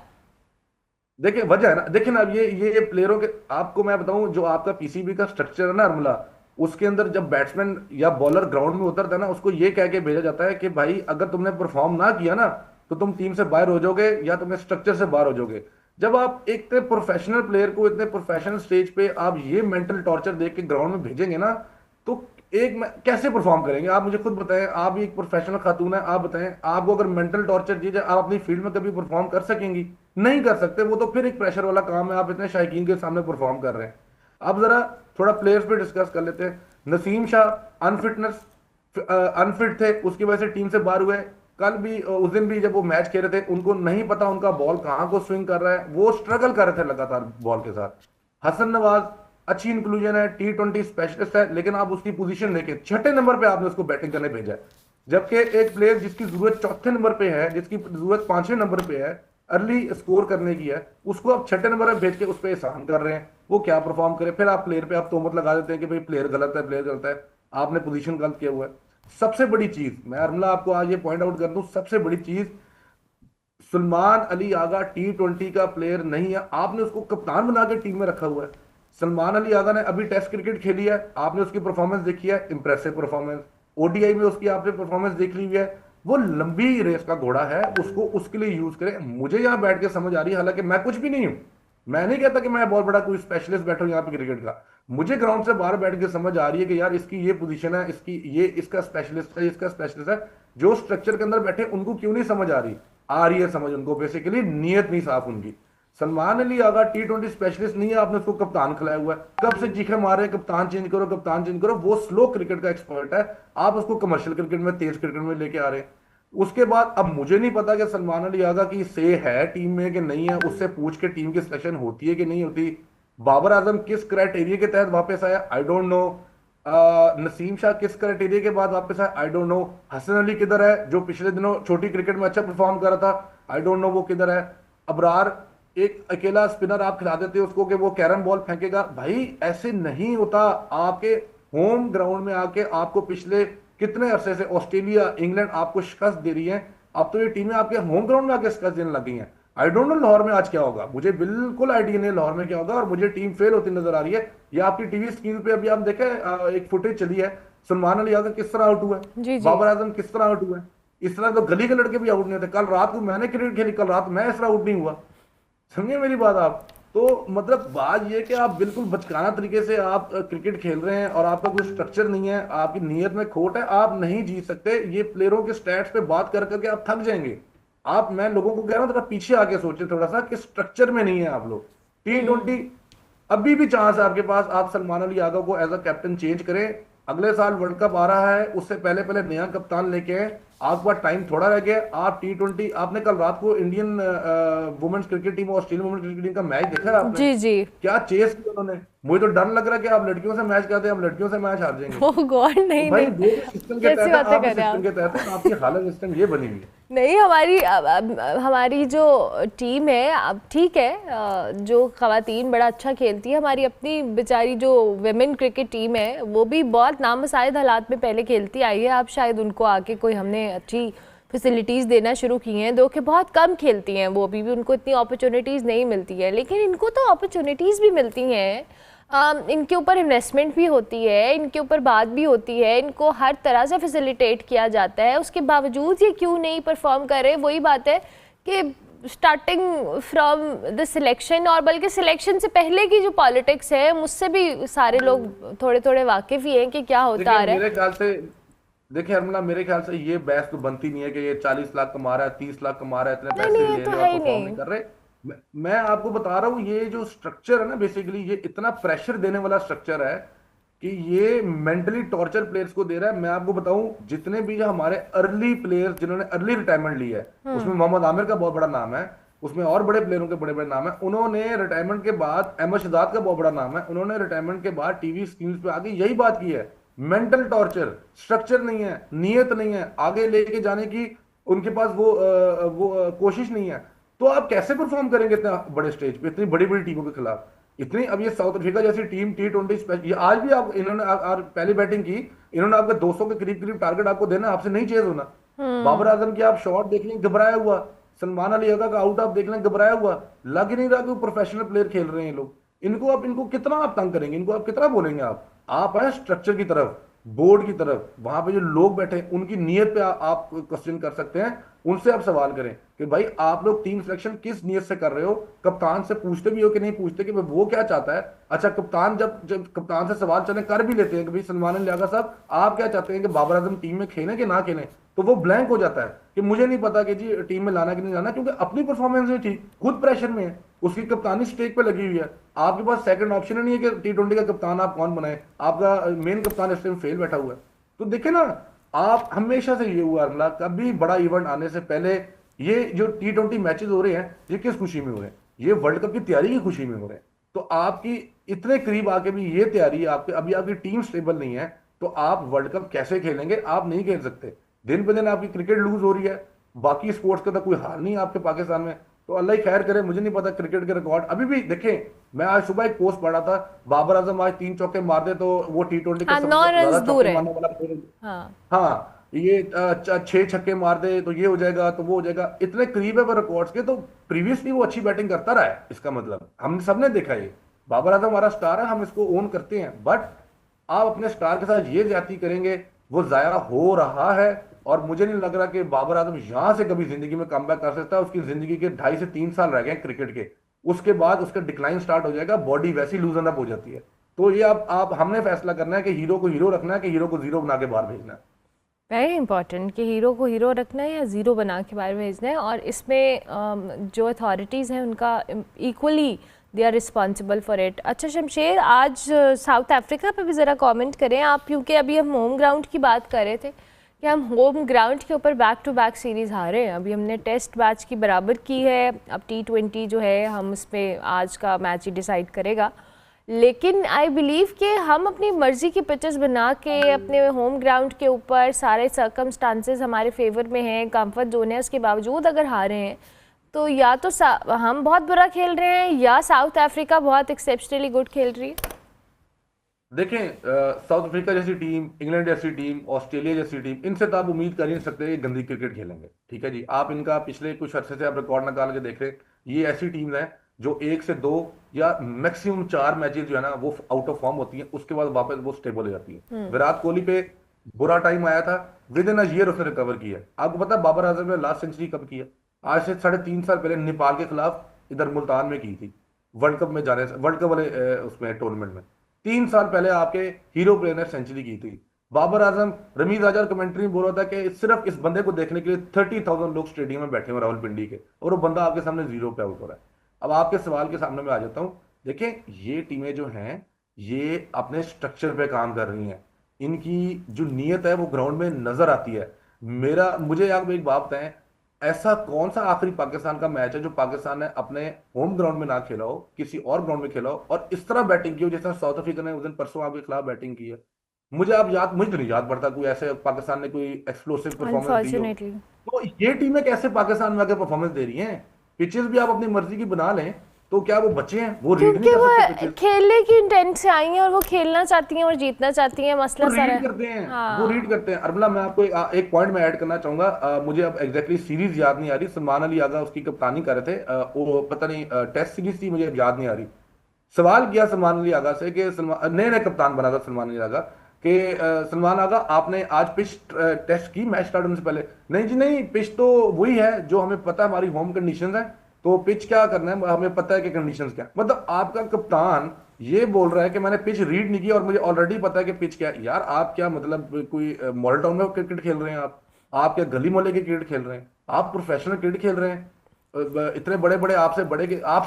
देखिए वजह है ना, देखिए ना, अब ये प्लेयरों के, आपको मैं बताऊं, जो आपका पीसीबी का स्ट्रक्चर है ना अरमला, उसके अंदर जब बैट्समैन या बॉलर ग्राउंड में उतरता है ना, उसको ये कह के भेजा जाता है कि भाई अगर तुमने परफॉर्म ना किया ना तो तुम टीम से बाहर हो जाओगे या तुम स्ट्रक्चर से बाहर हो जाओगे। जब आप एक इतने प्रोफेशनल प्लेयर को इतने प्रोफेशनल स्टेज पे आप ये मेंटल टॉर्चर देख के ग्राउंड में भेजेंगे ना, तो कैसे परफॉर्म करेंगे? आप मुझे खुद बताएं, आप भी एक प्रोफेशनल खातून है, आप बताएं, आपको अगर मेंटल टॉर्चर दी जाए, आप अपनी फील्ड में कभी परफॉर्म कर सकेंगी? नहीं कर सकते। वो तो फिर एक प्रेशर वाला काम है, आप इतने शायकीन के सामने परफॉर्म कर रहे हैं। अब जरा थोड़ा प्लेयर्स पे डिस्कस कर लेते हैं। नसीम शाह अनफिट थे, उसकी वजह से टीम से बाहर हुए। कल भी उस दिन भी जब वो मैच खेल रहे थे, उनको नहीं पता उनका बॉल कहां को स्विंग कर रहा है, वो स्ट्रगल कर रहे थे लगातार बॉल के साथ। हसन नवाज अच्छी इंक्लूजन है, T20 स्पेशलिस्ट है, लेकिन आप उसकी पोजीशन देखें, 6ठे नंबर पे आपने उसको बैटिंग करने भेजा है, जबकि एक प्लेयर जिसकी जरूरत 4थे नंबर पे है, जिसकी जरूरत 5वें नंबर पे है, अर्ली स्कोर करने की है, उसको आप 6ठे नंबर पे भेज के उस पर एहसान कर रहे हैं, वो क्या परफॉर्म करे? फिर आप प्लेयर पे आप तोहमत लगा देते हैं कि भाई प्लेयर गलत है, प्लेयर गलत है, आपने पोजीशन गलत किया हुआ है। सबसे बड़ी चीज मैं अरमला आपको आज ये पॉइंट आउट कर दूं, सबसे बड़ी चीज, सलमान अली आगा T20 का प्लेयर नहीं है, आपने उसको कप्तान बना के टीम में रखा हुआ है। सलमान अली आगा ने अभी टेस्ट क्रिकेट खेली है, आपने उसकी परफॉर्मेंस देखी है, इंप्रेसिव परफॉर्मेंस। ओडीआई में उसकी आपने परफॉर्मेंस देख ली हुई है, वो लंबी रेस का घोड़ा है, उसको उसके लिए यूज करें। मुझे यहाँ बैठ के समझ आ रही है, हालांकि मैं कुछ भी नहीं हूं, मैं नहीं कहता कि मैं बहुत बड़ा कोई स्पेशलिस्ट बैठा हूं यहाँ पे क्रिकेट का, मुझे ग्राउंड से बाहर बैठ के समझ आ रही है कि यार इसकी ये पोजीशन है, इसकी ये इसका स्पेशलिस्ट है, इसका स्पेशलिस्ट है। जो स्ट्रक्चर के अंदर बैठे उनको क्यों नहीं समझ आ रही है समझ, उनको बेसिकली नीयत नहीं साफ उनकी। सलमान अली आगा T20 स्पेशलिस्ट नहीं है, आपने उसको कप्तान खिलाया हुआ है, कब से चीखे मार रहे हैं कप्तान चेंज करो, कप्तान चेंज करो। वो स्लो क्रिकेट का एक्सपर्ट है, आप उसको कमर्शियल क्रिकेट में, तेज क्रिकेट में लेके आ रहे हैं। उसके बाद अब मुझे नहीं पता कि सलमान अली आगा की से है टीम में कि नहीं है, उससे पूछ के टीम की सिलेक्शन होती है कि नहीं होती। बाबर आजम किस क्राइटेरिया के तहत वापस आया, I don't know. Naseem Shah किस क्राइटेरिया के बाद वापस आया, I don't know. Hasan Ali किधर है, जो पिछले दिनों छोटी क्रिकेट में अच्छा परफॉर्म कर रहा था, आई डोंट नो वो किधर है। अबरार, एक अकेला स्पिनर आप खिला देते हो उसको कि वो कैरम बॉल फेंकेगा, भाई ऐसे नहीं होता। आपके होम ग्राउंड में आके आपको पिछले कितने अरसे से ऑस्ट्रेलिया, इंग्लैंड आपको शिकस्त दे रही है, अब तो ये टीमें आपके होम ग्राउंड में आके शिकस्त देने लगी हैं। आई डोंट नो लाहौर में आज क्या होगा, मुझे बिल्कुल आइडिया नहीं लाहौर में क्या होगा, और मुझे टीम फेल होती नजर आ रही है। ये आपकी टीवी स्क्रीन पे अभी आप देखें, एक फुटेज चली है, सलमान अली आगा किस तरह आउट हुआ है, बाबर आजम किस तरह आउट हुआ है। इस तरह तो गली के लड़के भी आउट नहीं होते। कल रात को मैंने क्रिकेट खेली, कल रात मैं इस तरह आउट नहीं हुआ, समझिए मेरी बात आप। तो मतलब बात ये कि आप बिल्कुल बचकाना तरीके से आप क्रिकेट खेल रहे हैं और आपका कोई स्ट्रक्चर नहीं है, आपकी नीयत में खोट है, आप नहीं जीत सकते। ये प्लेयरों के स्टैट्स पे बात कर करके आप थक जाएंगे। आप, मैं लोगों को कह रहा हूं थोड़ा पीछे आके सोचे थोड़ा सा कि स्ट्रक्चर में नहीं है आप लोग। T20 अभी भी चांस है आपके पास, आप सलमान अली आगा को एज अ कैप्टन चेंज करें। अगले साल वर्ल्ड कप आ रहा है, उससे पहले पहले नया कप्तान लेके आए, आपके पास टाइम थोड़ा रह गया। आप T20, आपने कल रात को इंडियन वुमेन्स क्रिकेट टीम और ऑस्ट्रेलियन वुमेन्स क्रिकेट टीम का मैच देखा है आपने? जी जी, क्या चेस किया उन्होंने। मुझे तो डर लग रहा है कि आप लड़कियों से मैच करते हैं, हम लड़कियों से मैच हार जाएंगे। ओह गॉड, नहीं भाई नहीं, वो सिस्टम के कैसी तहत, बातें आप कर रहे हैं सिस्टम के तहत आपकी हालत सिस्टम ये बनी हुई है। नहीं, हमारी जो टीम है, अब ठीक है, जो ख़वातीन बड़ा अच्छा खेलती है, हमारी अपनी बेचारी जो वेमेन क्रिकेट टीम है वो भी बहुत नामुसाइद हालात में पहले खेलती आई है। अब शायद उनको आके कोई हमने अच्छी फैसिलिटीज़ देना शुरू की हैं, दो कि बहुत कम खेलती हैं वो, अभी भी उनको इतनी अपॉर्चुनिटीज़ नहीं मिलती है, लेकिन इनको तो अपॉर्चुनिटीज़ भी मिलती हैं। इनके ऊपर इन्वेस्टमेंट भी होती है, इनके ऊपर बात भी होती है, इनको हर तरह से फैसिलिटेट किया जाता है, उसके बावजूद ये क्यों नहीं परफॉर्म कर रहे? वही बात है कि स्टार्टिंग फ्रॉम द सिलेक्शन, और बल्कि सिलेक्शन से पहले की जो पॉलिटिक्स है, मुझसे भी सारे लोग थोड़े थोड़े वाकिफ़ ही हैं कि क्या होता आ रहा है। मेरे ख्याल से देखिए हरमला, मेरे ख्याल से ये बहस तो बनती नहीं है कि ये 40 लाख कमा रहा है, 30 लाख कमा रहा है, इतने पैसे ले रहे हैं और परफॉर्म नहीं कर रहे। मैं आपको बता रहा हूँ, ये जो स्ट्रक्चर है ना, बेसिकली ये इतना प्रेशर देने वाला स्ट्रक्चर है कि ये मेंटली टॉर्चर प्लेयर्स को दे रहा है। मैं आपको बताऊं, जितने भी हमारे अर्ली प्लेयर्स जिन्होंने अर्ली रिटायरमेंट ली है, उसमें मोहम्मद आमिर का बहुत बड़ा नाम है, उसमें और बड़े प्लेयरों के बड़े बड़े नाम है। उन्होंने रिटायरमेंट के बाद, अहमद शहजाद का बहुत बड़ा नाम है, उन्होंने रिटायरमेंट के बाद टीवी स्क्रीन पे आके यही बात की है मेंटल टॉर्चर, स्ट्रक्चर नहीं है, नियत नहीं है, आगे लेके जाने की उनके पास वो कोशिश नहीं है, तो आप कैसे परफॉर्म करेंगे इतना बड़े स्टेज पे इतनी बड़ी बड़ी टीमों के खिलाफ? इतनी, अब ये साउथ अफ्रीका जैसी टीम T20 ये आज भी आप इन्होंने पहली बैटिंग की, इन्होंने आपके 200 के करीब करीब टारगेट आपको देना, आपसे नहीं चेज होना। बाबर आजम की आप शॉट देख लें घबराया हुआ, सलमान अली अगा का आउट आप देख लें घबराया हुआ, लग ही नहीं रहा कि वो प्रोफेशनल प्लेयर खेल रहे हैं ये लोग। इनको कितना आप तंग करेंगे, इनको आप कितना बोलेंगे? आप आए स्ट्रक्चर की तरफ, बोर्ड की तरफ, वहां पे जो लोग बैठे हैं उनकी नीयत पे आप क्वेश्चन कर सकते हैं, उनसे आप सवाल करें कि भाई आप लोग टीम सिलेक्शन किस नीयत से कर रहे हो? कप्तान से पूछते भी हो कि नहीं पूछते कि भाई वो क्या चाहता है? अच्छा, कप्तान जब जब कप्तान से सवाल चले कर भी लेते हैं कि भाई सलमान अली आगा साहब आप क्या चाहते हैं कि बाबर आजम टीम में खेलें कि ना खेलें, तो वो ब्लैंक हो जाता है कि मुझे नहीं पता कि जी टीम में लाना कि नहीं लाना, क्योंकि अपनी परफॉर्मेंस नहीं ठीक, खुद प्रेशर में है, उसकी कप्तानी स्टेक पे लगी हुई है। आपके पास सेकंड ऑप्शन ही नहीं है कि T20 का कप्तान आप कौन बनाए, आपका मेन कप्तान इस टाइम फेल बैठा हुआ है। तो देखे ना, आप हमेशा से ये हुआ अगला कभी बड़ा इवेंट आने से पहले ये जो T20 मैचेस हो रहे हैं ये किस खुशी में हो रहे हैं? ये वर्ल्ड कप की तैयारी की खुशी में हो रहे हैं। तो आपकी इतने करीब आके भी ये तैयारी आपके, अभी आपकी टीम स्टेबल नहीं है, तो आप वर्ल्ड कप कैसे खेलेंगे? आप नहीं खेल सकते। दिन पे दिन आपकी क्रिकेट लूज हो रही है, बाकी स्पोर्ट्स का तो कोई हाल नहीं है आपके पाकिस्तान में। तो अल्लाह ही खैर करे, मुझे नहीं पता क्रिकेट के रिकॉर्ड अभी भी देखें। मैं आज सुबह एक पोस्ट पढ़ा था, बाबर आजम आज 3 चौके मार दे तो वो T20 का हाँ, सबसे 9 रन ज्यादा दूर चौके है। मारने वाला player। हाँ, हाँ, ये 6 छक्के मार दे तो ये हो जाएगा, तो वो हो जाएगा, इतने करीब है वो रिकॉर्ड्स के। तो प्रीवियसली वो अच्छी बैटिंग करता रहा है, इसका मतलब हम सबने देखा ये बाबर आजम हमारा स्टार है, हम इसको ओन करते हैं। बट आप अपने स्टार के साथ ये ज्यादती करेंगे, वो जाया हो रहा है। और मुझे नहीं लग रहा कि बाबर आजम यहां से कभी जिंदगी में कमबैक कर सकता है। उसकी जिंदगी के 2.5 से 3 साल रह गए क्रिकेट के, उसके बाद उसका डिक्लाइन स्टार्ट हो जाएगा, बॉडी वैसी लूजन अप हो जाती है। तो ये आप हमने फैसला करना है कि हीरो को हीरो रखना है कि हीरो को जीरो बना के बाहर भेजना है। वेरी इंपॉर्टेंट कि हीरो को हीरो रखना है या ज़ीरो बना के बाहर भेजना है। और इसमें जो अथॉरिटीज़ हैं उनका equally they are responsible for it. अच्छा शमशेर, आज साउथ अफ्रीका पे भी ज़रा कमेंट करें आप, क्योंकि अभी हम होम ग्राउंड की बात कर रहे थे कि हम होम ग्राउंड के ऊपर बैक टू बैक सीरीज़ हारे हैं। अभी हमने टेस्ट मैच की बराबर की है, अब T20 जो है हम उस पर आज का मैच ही डिसाइड करेगा। लेकिन आई बिलीव कि हम अपनी मर्ज़ी की पिचेस बना के अपने होम ग्राउंड के ऊपर सारे सर्कमस्टांसेस हमारे फेवर में हैं, कंफर्ट जोन है, उसके बावजूद अगर हारे हैं तो या तो हम बहुत बुरा खेल रहे हैं या साउथ अफ्रीका बहुत एक्सेप्शनली गुड खेल रही है। देखें, साउथ अफ्रीका जैसी टीम, इंग्लैंड जैसी टीम, ऑस्ट्रेलिया जैसी टीम, इनसे तो आप उम्मीद कर ही नहीं सकते कि गंदी क्रिकेट खेलेंगे। ठीक है जी, आप इनका पिछले कुछ अर्से से आप रिकॉर्ड निकाल के देख रहे हैं, ये ऐसी टीम है जो 1 से 2 या मैक्सिमम 4 मैचेस जो है ना वो आउट ऑफ फॉर्म होती हैं, उसके बाद वापस वो स्टेबल हो जाती है। विराट कोहली पे बुरा टाइम आया था, विद इन अ ईयर उसने रिकवर किया। आपको पता है बाबर आजम ने लास्ट सेंचुरी कब किया? आज से 3.5 साल पहले नेपाल के खिलाफ इधर मुल्तान में की थी, वर्ल्ड कप में जाने से, वर्ल्ड कप वाले उसमें टूर्नामेंट में 3 साल पहले आपके हीरो प्लेयर ने सेंचुरी की थी। बाबर आजम, रमीज आजार कमेंट्री में बोल रहा था कि सिर्फ इस बंदे को देखने के लिए 30,000 लोग स्टेडियम में बैठे हुए रावलपिंडी के, और वो बंदा आपके सामने 0 पे आउट हो रहा है। अब आपके सवाल के सामने मैं आ जाता हूं। देखें, ये टीमें जो हैं ये अपने स्ट्रक्चर पे काम कर रही हैं, इनकी जो नीयत है वो ग्राउंड में नजर आती है। मुझे आप एक बात बताएं, ऐसा कौन सा आखिरी पाकिस्तान का मैच है जो पाकिस्तान ने अपने होम ग्राउंड में ना खेला हो, किसी और ग्राउंड में खेला हो और इस तरह बैटिंग की हो जैसा साउथ अफ्रीका ने उस दिन परसों आपके खिलाफ बैटिंग की है? मुझे तो नहीं याद पड़ता कोई ऐसे पाकिस्तान ने कोई एक्सप्लोसिव परफॉर्मेंस दी हो। अनफॉर्चुनेटली तो ये टीमें कैसे पाकिस्तान में आके परफॉर्मेंस दे रही हैं? पिचेस भी आप अपनी मर्जी की बना लें, तो क्या वो बच्चे हैं? वो रीड क्योंकि नहीं कर वो सकते पिचेस, खेलने की इंटेंट से आई हैं और वो खेलना चाहती हैं और जीतना चाहती हैं, मसला वो सारा रीड करते हैं। हाँ। वो रीड करते हैं। अरबला, मैं आपको एक पॉइंट में ऐड करना चाहूंगा। मुझे अब एग्जैक्टली सीरीज याद नहीं आ रही, सलमान अली आगा उसकी कप्तानी कर रहे थे, वो पता नहीं टेस्ट सीरीज थी, मुझे याद नहीं आ रही। सवाल किया सलमान अली आगा से कि नए कप्तान बना था सलमान अली आगा कि सलमान आगा आपने आज पिच टेस्ट की मैच स्टार्ट होने से पहले? नहीं जी नहीं, पिच तो वही है जो हमें पता है, हमारी होम कंडीशंस है, तो पिच क्या करना है हमें पता है कि कंडीशंस क्या। मतलब आपका कप्तान ये बोल रहा है कि मैंने पिच रीड नहीं की और मुझे ऑलरेडी पता है कि पिच क्या है। यार आप क्या मतलब कोई मॉडल टाउन में क्रिकेट खेल रहे हैं? आप क्या गली मोहल्ले की क्रिकेट खेल रहे हैं? आप प्रोफेशनल क्रिकेट खेल रहे हैं? इतने बड़े बड़े आपसे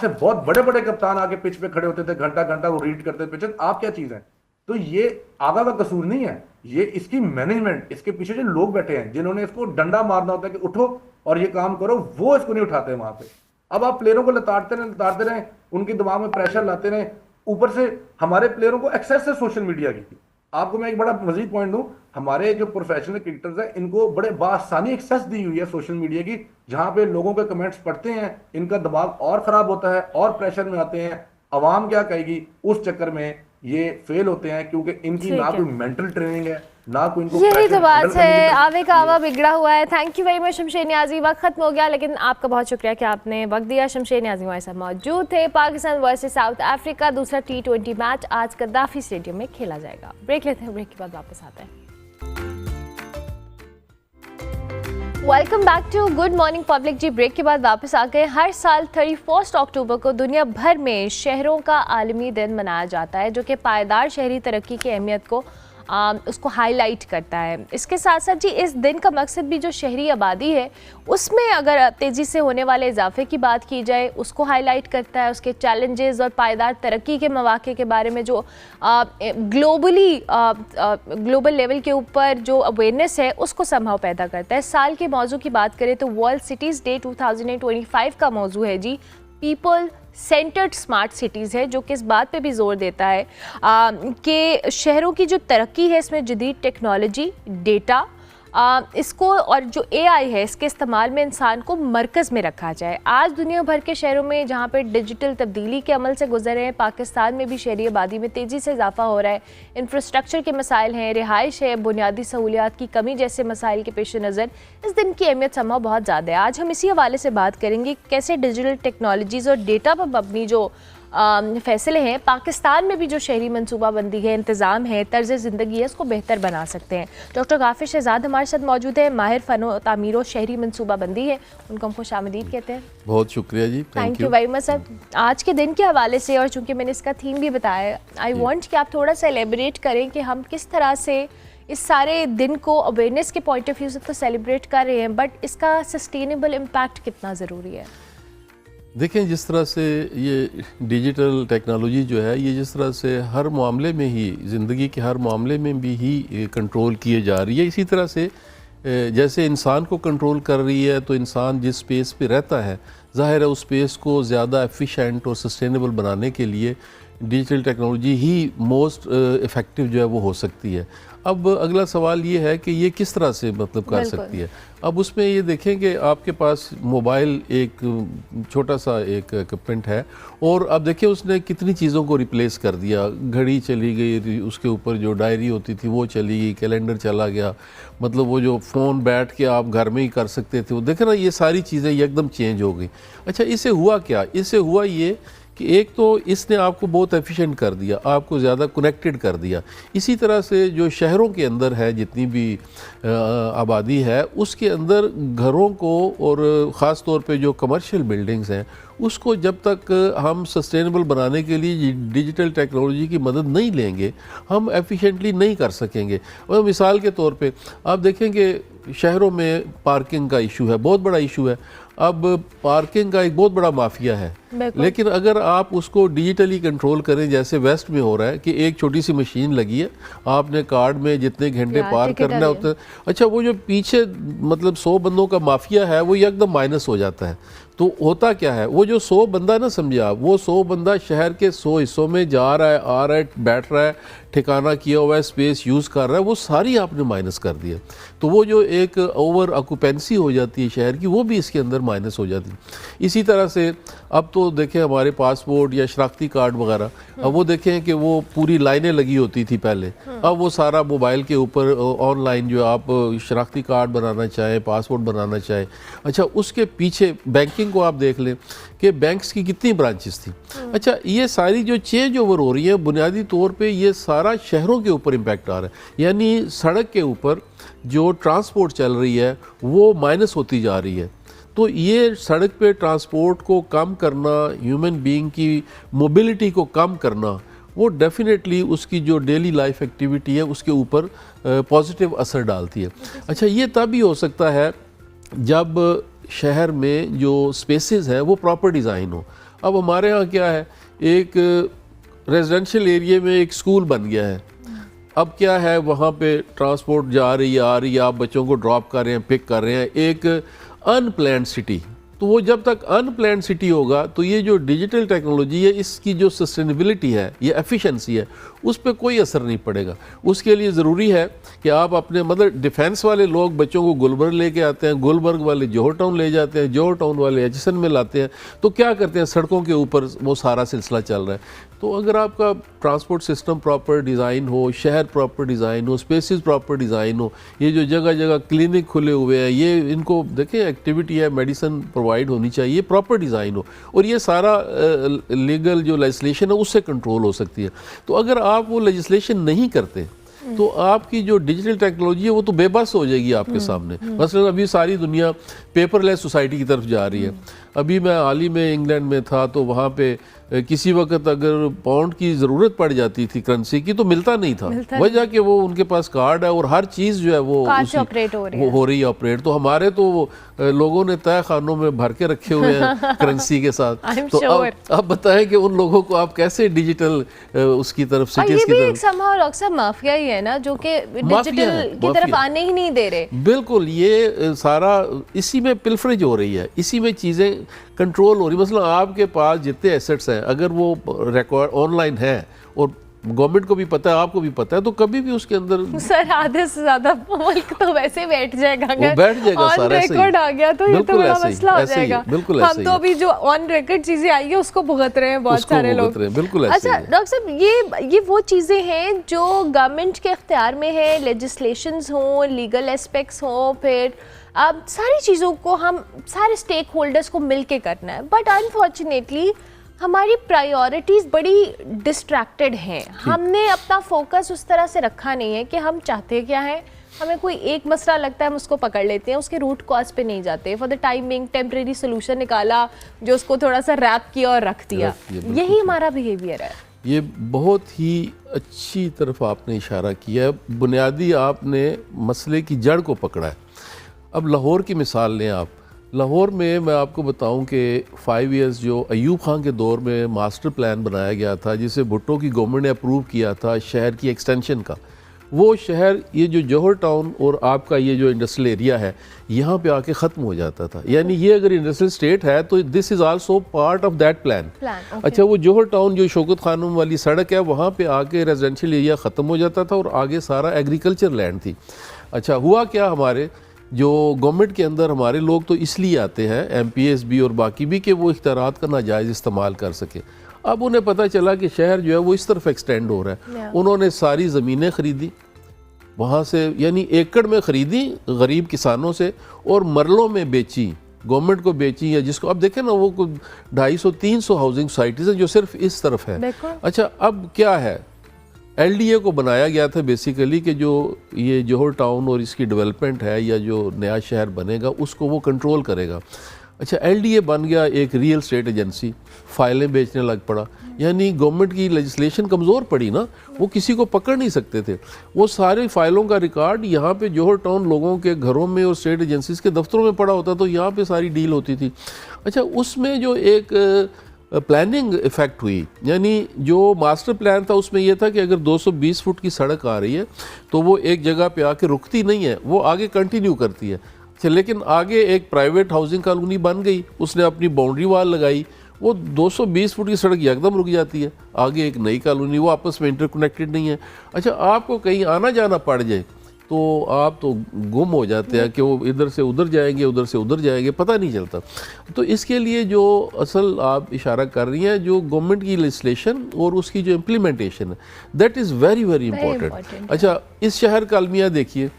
बहुत बड़े बड़े कप्तान आके पिच पे खड़े होते थे, घंटा घंटा वो रीड करते पिच। आप क्या चीज है? तो ये आगा का कसूर नहीं है, ये इसकी मैनेजमेंट, इसके पीछे जो लोग बैठे हैं जिन्होंने इसको डंडा मारना होता है कि उठो और ये काम करो, वो इसको नहीं उठाते वहां पे। अब आप प्लेयरों को लताड़ते रहे, उनके दिमाग में प्रेशर लाते रहे, ऊपर से हमारे प्लेयरों को एक्सेस है सोशल मीडिया की। आपको मैं एक बड़ा मजीद पॉइंट दूं, हमारे जो प्रोफेशनल क्रिकेटर्स हैं इनको बड़े बासानी एक्सेस दी हुई है सोशल मीडिया की, जहां पे लोगों के कमेंट्स पढ़ते हैं, इनका दिमाग और खराब होता है और प्रेशर में आते हैं, अवाम क्या कहेगी, उस चक्कर में ये फेल होते हैं, क्योंकि इनकी ना कोई मेंटल ट्रेनिंग है, ना कोई इनको यही तो pressure बात handle करने है, की आवे का आवा बिगड़ा हुआ है। Thank you very much Shamsher Niazi. वक्त खत्म हो गया, लेकिन आपका बहुत शुक्रिया कि आपने वक्त दिया। शमशेर नियाजी हमारे साथ मौजूद थे। पाकिस्तान वर्सेस साउथ अफ्रीका दूसरा T20 मैच आज गद्दाफी स्टेडियम में खेला जाएगा। ब्रेक लेते हैं, ब्रेक के बाद वापस आते हैं। Welcome back to Good Morning Public. जी ब्रेक के बाद वापस आ गए। हर साल 31 अक्टूबर को दुनिया भर में शहरों का आलमी दिन मनाया जाता है, जो कि पायदार शहरी तरक्की की अहमियत को उसको हाईलाइट करता है। इसके साथ साथ जी इस दिन का मकसद भी जो शहरी आबादी है उसमें अगर तेज़ी से होने वाले इजाफे की बात की जाए उसको हाईलाइट करता है, उसके चैलेंजेस और पायदार तरक्की के मौक़े के बारे में जो ग्लोबल लेवल के ऊपर जो अवेयरनेस है उसको संभव पैदा करता है। साल के मौजू की बात करें तो वर्ल्ड सिटीज़ डे 2025 का मौजू है जी पीपल सेंटर्ड स्मार्ट सिटीज़ है, जो कि इस बात पे भी जोर देता है कि शहरों की जो तरक्की है इसमें जदीद टेक्नोलॉजी, डेटा, इसको और जो AI है इसके इस्तेमाल में इंसान को मरकज़ में रखा जाए। आज दुनिया भर के शहरों में जहाँ पर डिजिटल तब्दीली के अमल से गुजर रहे हैं, पाकिस्तान में भी शहरी आबादी में तेज़ी से इजाफा हो रहा है। इंफ्रास्ट्रक्चर के मसाइल हैं, रिहाइश है, बुनियादी सहूलियात की कमी जैसे मसाइल के पेश नज़र इस दिन की अहमियत संभव बहुत ज़्यादा है। आज हम इसी हवाले से बात करेंगे कैसे डिजिटल टेक्नोलॉजीज़ और डेटा पर मबनी जो फ़ैसले हैं पाकिस्तान में भी जो शहरी मनसूबाबंदी है, इंतज़ाम है, तर्ज ज़िंदगी है, उसको बेहतर बना सकते हैं। डॉक्टर गाफिर शहजाद हमारे साथ मौजूद है, माहिर फ़नो तामीर शहरी मनसूबाबंदी है, उनको हम खुशामदीद कहते हैं। बहुत शुक्रिया जी, thank you very much sir. आज के दिन के हवाले से और चूँकि मैंने इसका थीम भी बताया, आई वॉन्ट कि आप थोड़ा सा एलेबरेट करें कि हम किस तरह से इस सारे दिन को अवेयरनेस के पॉइंट ऑफ व्यू से तो सेलिब्रेट कर रहे हैं, बट इसका सस्टेनेबल इम्पैक्ट कितना ज़रूरी है। देखें, जिस तरह से ये डिजिटल टेक्नोलॉजी जो है ये जिस तरह से हर मामले में ही, ज़िंदगी के हर मामले में भी ही कंट्रोल किए जा रही है, इसी तरह से जैसे इंसान को कंट्रोल कर रही है, तो इंसान जिस स्पेस पे रहता है ज़ाहिर है उस स्पेस को ज़्यादा एफिशिएंट और सस्टेनेबल बनाने के लिए डिजिटल टेक्नोलॉजी ही मोस्ट इफ़ेक्टिव जो है वो हो सकती है। अब अगला सवाल ये है कि ये किस तरह से मतलब कर सकती है। अब उसमें ये देखें कि आपके पास मोबाइल एक छोटा सा एक इक्विपमेंट है और अब देखिए उसने कितनी चीज़ों को रिप्लेस कर दिया। घड़ी चली गई, उसके ऊपर जो डायरी होती थी वो चली गई, कैलेंडर चला गया, मतलब वो जो फ़ोन बैठ के आप घर में ही कर सकते थे वो देखें ना, ये सारी चीज़ें एकदम चेंज हो गई। अच्छा, इससे हुआ क्या? इससे हुआ ये कि एक तो इसने आपको बहुत एफिशिएंट कर दिया, आपको ज़्यादा कनेक्टेड कर दिया। इसी तरह से जो शहरों के अंदर है जितनी भी आबादी है उसके अंदर घरों को और ख़ास तौर पे जो कमर्शियल बिल्डिंग्स हैं उसको जब तक हम सस्टेनेबल बनाने के लिए डिजिटल टेक्नोलॉजी की मदद नहीं लेंगे हम एफिशिएंटली नहीं कर सकेंगे। और मिसाल के तौर पे आप देखेंगे शहरों में पार्किंग का इशू है, बहुत बड़ा इशू है। अब पार्किंग का एक बहुत बड़ा माफिया है, लेकिन अगर आप उसको डिजिटली कंट्रोल करें जैसे वेस्ट में हो रहा है कि एक छोटी सी मशीन लगी है, आपने कार्ड में जितने घंटे पार करना होता है, अच्छा वो जो पीछे मतलब 100 बंदों का माफिया है वो एकदम माइनस हो जाता है। तो होता क्या है, वो जो 100 बंदा ना समझे आप, वो 100 बंदा शहर के 100 हिस्सों में जा रहा है, आ रहा है, बैठ रहा है, ठिकाना किया हुआ है, स्पेस यूज़ कर रहा है, वो सारी आपने माइनस कर दिया। तो वो जो एक ओवर ऑक्यूपेंसी हो जाती है शहर की, वो भी इसके अंदर माइनस हो जाती है। इसी तरह से अब तो देखें हमारे पासपोर्ट या शनाख्ती कार्ड वगैरह, अब वो देखें कि वो पूरी लाइनें लगी होती थी पहले, अब वो सारा मोबाइल के ऊपर ऑनलाइन जो आप शनाख्ती कार्ड बनाना चाहें, पासपोर्ट बनाना चाहें। अच्छा, उसके पीछे बैंकिंग को आप देख लें कि बैंक्स की कितनी ब्रांचेस थी। अच्छा, ये सारी जो चेंज ओवर हो रही है बुनियादी तौर पे ये सारा शहरों के ऊपर इम्पैक्ट आ रहा है, यानी सड़क के ऊपर जो ट्रांसपोर्ट चल रही है वो माइनस होती जा रही है। तो ये सड़क पे ट्रांसपोर्ट को कम करना, ह्यूमन बीइंग की मोबिलिटी को कम करना, वो डेफिनेटली उसकी जो डेली लाइफ एक्टिविटी है उसके ऊपर पॉजिटिव असर डालती है। अच्छा, ये तभी हो सकता है जब शहर में जो स्पेसेस हैं वो प्रॉपर डिज़ाइन हो। अब हमारे यहाँ क्या है, एक रेजिडेंशियल एरिया में एक स्कूल बन गया है, अब क्या है वहाँ पे ट्रांसपोर्ट जा रही है, आ रही है, आप बच्चों को ड्रॉप कर रहे हैं, पिक कर रहे हैं, एक अनप्लान्ड सिटी तो वो जब तक अनप्लान्ड सिटी होगा तो ये जो डिजिटल टेक्नोलॉजी है इसकी जो सस्टेनेबिलिटी है, ये एफिशिएंसी है, उस पर कोई असर नहीं पड़ेगा। उसके लिए ज़रूरी है कि आप अपने मतलब डिफेंस वाले लोग बच्चों को गुलबर्ग लेके आते हैं, गुलबर्ग वाले जौहर टाउन ले जाते हैं, जौहर टाउन वाले एचएसएन में लाते हैं, तो क्या करते हैं, सड़कों के ऊपर वो सारा सिलसिला चल रहा है। तो अगर आपका ट्रांसपोर्ट सिस्टम प्रॉपर डिज़ाइन हो, शहर प्रॉपर डिज़ाइन हो, स्पेसेस प्रॉपर डिज़ाइन हो, ये जो जगह जगह क्लिनिक खुले हुए हैं, ये इनको देखें एक्टिविटी है, मेडिसिन प्रोवाइड होनी चाहिए, प्रॉपर डिज़ाइन हो, और ये सारा लीगल जो लेजिस्लेशन है उससे कंट्रोल हो सकती है। तो अगर आप वो लेजिस्लेशन नहीं करते तो आपकी जो डिजिटल टेक्नोलॉजी है वो तो बेबस हो जाएगी आपके सामने। मसलन अभी सारी दुनिया पेपरलेस सोसाइटी की तरफ जा रही है। अभी मैं हाल ही में इंग्लैंड में था तो वहाँ पे किसी वक्त अगर पाउंड की ज़रूरत पड़ जाती थी करेंसी की तो मिलता नहीं था, वजह कि वो उनके पास कार्ड है और हर चीज़ जो है वो हो रही है ऑपरेट। तो हमारे तो लोगों ने तय खानों में भर के रखे हुए हैं करेंसी के साथ। तो अब बताएं कि उन लोगों को आप कैसे डिजिटल उसकी तरफ सिटीज की तरफ माफिया ही है ना, जो कि डिजिटल की तरफ आने ही नहीं दे रहे। बिल्कुल, ये सारा इसी में पिलफरेज हो रही है, इसी में चीज़ें कंट्रोल हो रही। मतलब आपके पास जितने एसेट्स हैं अगर वो रिकॉर्ड ऑनलाइन है और गवर्नमेंट को भी पता है, आपको भी पता है, तो कभी भी उसके अंदर सर आधे से ज्यादा मुल्क तो वैसे बैठ जाएगा, अगर बैठ जाएगा ऑन रिकॉर्ड आ गया तो ये तो बड़ा मसला हो जाएगा। बिल्कुल हम तो अभी जो ऑन रिकॉर्ड चीजें आई है उसको भुगत रहे हैं बहुत सारे लोग। बिल्कुल अच्छा डॉक्टर साहब, ये वो चीजें हैं जो गवर्नमेंट के इख्तियार में है, लेजिस्लेशंस हो, लीगल एस्पेक्ट्स हो, फिर अब सारी चीज़ों को हम सारे स्टेक होल्डर्स को मिल के करना है। बट अनफॉर्चुनेटली हमारी प्रायोरिटीज़ बड़ी डिस्ट्रैक्टेड हैं। हमने अपना फोकस उस तरह से रखा नहीं है कि हम चाहते क्या है। हमें कोई एक मसला लगता है हम उसको पकड़ लेते हैं, उसके रूट कॉज पे नहीं जाते। For the timing temporary solution निकाला जो उसको थोड़ा सा रैप किया और रख दिया। यही हमारा बिहेवियर है। ये बहुत ही अच्छी तरफ आपने इशारा किया है। बुनियादी आपने मसले की जड़ को पकड़ा है। अब लाहौर की मिसाल लें आप। लाहौर में मैं आपको बताऊं कि 5 इयर्स जो अयूब खान के दौर में मास्टर प्लान बनाया गया था, जिसे भुट्टो की गवर्नमेंट ने अप्रूव किया था शहर की एक्सटेंशन का, वो शहर ये जो जौहर टाउन और आपका ये जो इंडस्ट्रियल एरिया है यहाँ पे आके ख़त्म हो जाता था। यानी ये अगर इंडस्ट्रियल स्टेट है तो this is also part of that plan. अच्छा, वो जौहर टाउन जो शौकत खानम वाली सड़क है वहाँ पे आके रेजिडेंशियल एरिया ख़त्म हो जाता था और आगे सारा एग्रीकल्चर लैंड थी। अच्छा, हुआ क्या, हमारे जो गवर्नमेंट के अंदर हमारे लोग तो इसलिए आते हैं MPs भी और बाकी भी कि वो इख्तियारात का नाजायज़ इस्तेमाल कर सके। अब उन्हें पता चला कि शहर जो है वो इस तरफ एक्सटेंड हो रहा है। उन्होंने सारी ज़मीनें ख़रीदी वहाँ से, यानी एकड़ में ख़रीदी गरीब किसानों से और मरलों में बेची, गवर्नमेंट को बेची। या जिसको अब देखें ना वो 250-300 हाउसिंग सोसाइटीज़ हैं जो सिर्फ इस तरफ है। अच्छा, अब क्या है, LDA को बनाया गया था बेसिकली कि जो ये जौहर टाउन और इसकी डेवलपमेंट है या जो नया शहर बनेगा उसको वो कंट्रोल करेगा। अच्छा, LDA बन गया एक रियल स्टेट एजेंसी, फाइलें बेचने लग पड़ा। यानी गवर्नमेंट की लेजिस्लेशन कमज़ोर पड़ी ना, वो किसी को पकड़ नहीं सकते थे। वो सारे फाइलों का रिकॉर्ड यहाँ पे जौहर टाउन लोगों के घरों में और स्टेट एजेंसीज के दफ्तरों में पड़ा होता, तो यहाँ पे सारी डील होती थी। अच्छा, उसमें जो एक प्लानिंग इफ़ेक्ट हुई, यानी जो मास्टर प्लान था उसमें यह था कि अगर 220 फुट की सड़क आ रही है तो वो एक जगह पे आके रुकती नहीं है, वो आगे कंटिन्यू करती है। अच्छा, लेकिन आगे एक प्राइवेट हाउसिंग कॉलोनी बन गई, उसने अपनी बाउंड्री वाल लगाई, वो 220 फुट की सड़क एकदम रुक जाती है, आगे एक नई कॉलोनी, वो आपस में इंटरकनेक्टेड नहीं है। अच्छा, आपको कहीं आना जाना पड़ जाए तो आप तो गुम हो जाते हैं कि वो इधर से उधर जाएंगे, उधर से उधर जाएंगे, पता नहीं चलता। तो इसके लिए जो असल आप इशारा कर रही हैं, जो गवर्नमेंट की लेजिस्लेशन और उसकी जो इम्प्लीमेंटेशन है, that is very very important. अच्छा, इस शहर का अलमिया देखिए,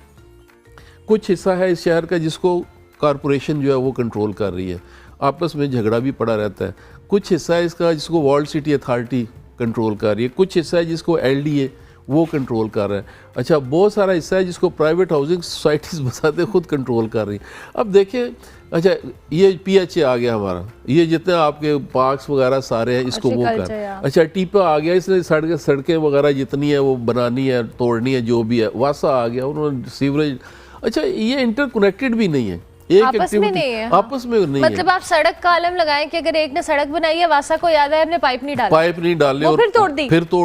कुछ हिस्सा है इस शहर का जिसको कॉरपोरेशन जो है वो कंट्रोल कर रही है, आपस में झगड़ा भी पड़ा रहता है। कुछ हिस्सा है इसका जिसको वर्ल्ड सिटी अथॉरिटी कंट्रोल कर रही है, कुछ हिस्सा है जिसको LDA वो कंट्रोल कर रहा है। अच्छा, बहुत सारा हिस्सा है जिसको प्राइवेट हाउसिंग सोसाइटीज़ बताते खुद कंट्रोल कर रही हैं। अब देखें, अच्छा ये PHA आ गया हमारा, ये जितने आपके पार्क्स वगैरह सारे हैं इसको वो कर। अच्छा, टीपा आ गया, इसने सड़कें वगैरह जितनी है वो बनानी है, तोड़नी है, जो भी है। वासा आ गया, उन्होंने सीवरेज। अच्छा, ये इंटरकनेक्टेड भी नहीं है। एक आपस में एक्टिविटी नहीं है, आपस में नहीं है। मतलब आप सड़क का आलम लगाएं कि अगर एक ने सड़क बनाई है, वासा को याद है हमने पाइप नहीं डाला, पाइप नहीं डाले वो और फिर तोड़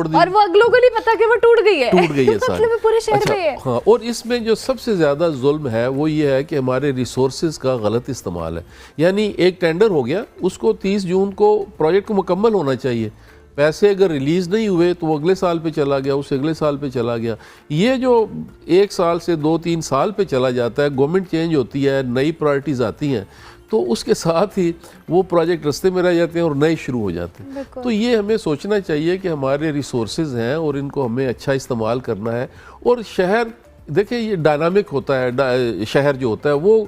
दी, और वो अगलों को नहीं पता कि वो टूट गई है सारी। मतलब पूरे शहर अच्छा, में है। हाँ, और इसमें जो सबसे ज़्यादा जुल्म है वो ये है कि हमारे रिसोर्सेज का गलत इस्तेमाल है। यानी एक टेंडर हो गया, उसको 30 जून को प्रोजेक्ट को मुकम्मल होना चाहिए, पैसे अगर रिलीज़ नहीं हुए तो वो अगले साल पे चला गया, उससे अगले साल पे चला गया। ये जो 1 साल से 2-3 साल पे चला जाता है, गवर्नमेंट चेंज होती है, नई प्रायोरिटीज़ आती हैं, तो उसके साथ ही वो प्रोजेक्ट रास्ते में रह जाते हैं और नए शुरू हो जाते हैं। तो ये हमें सोचना चाहिए कि हमारे रिसोर्सेज हैं और इनको हमें अच्छा इस्तेमाल करना है। और शहर देखिए ये डायनामिक होता है, शहर जो होता है वो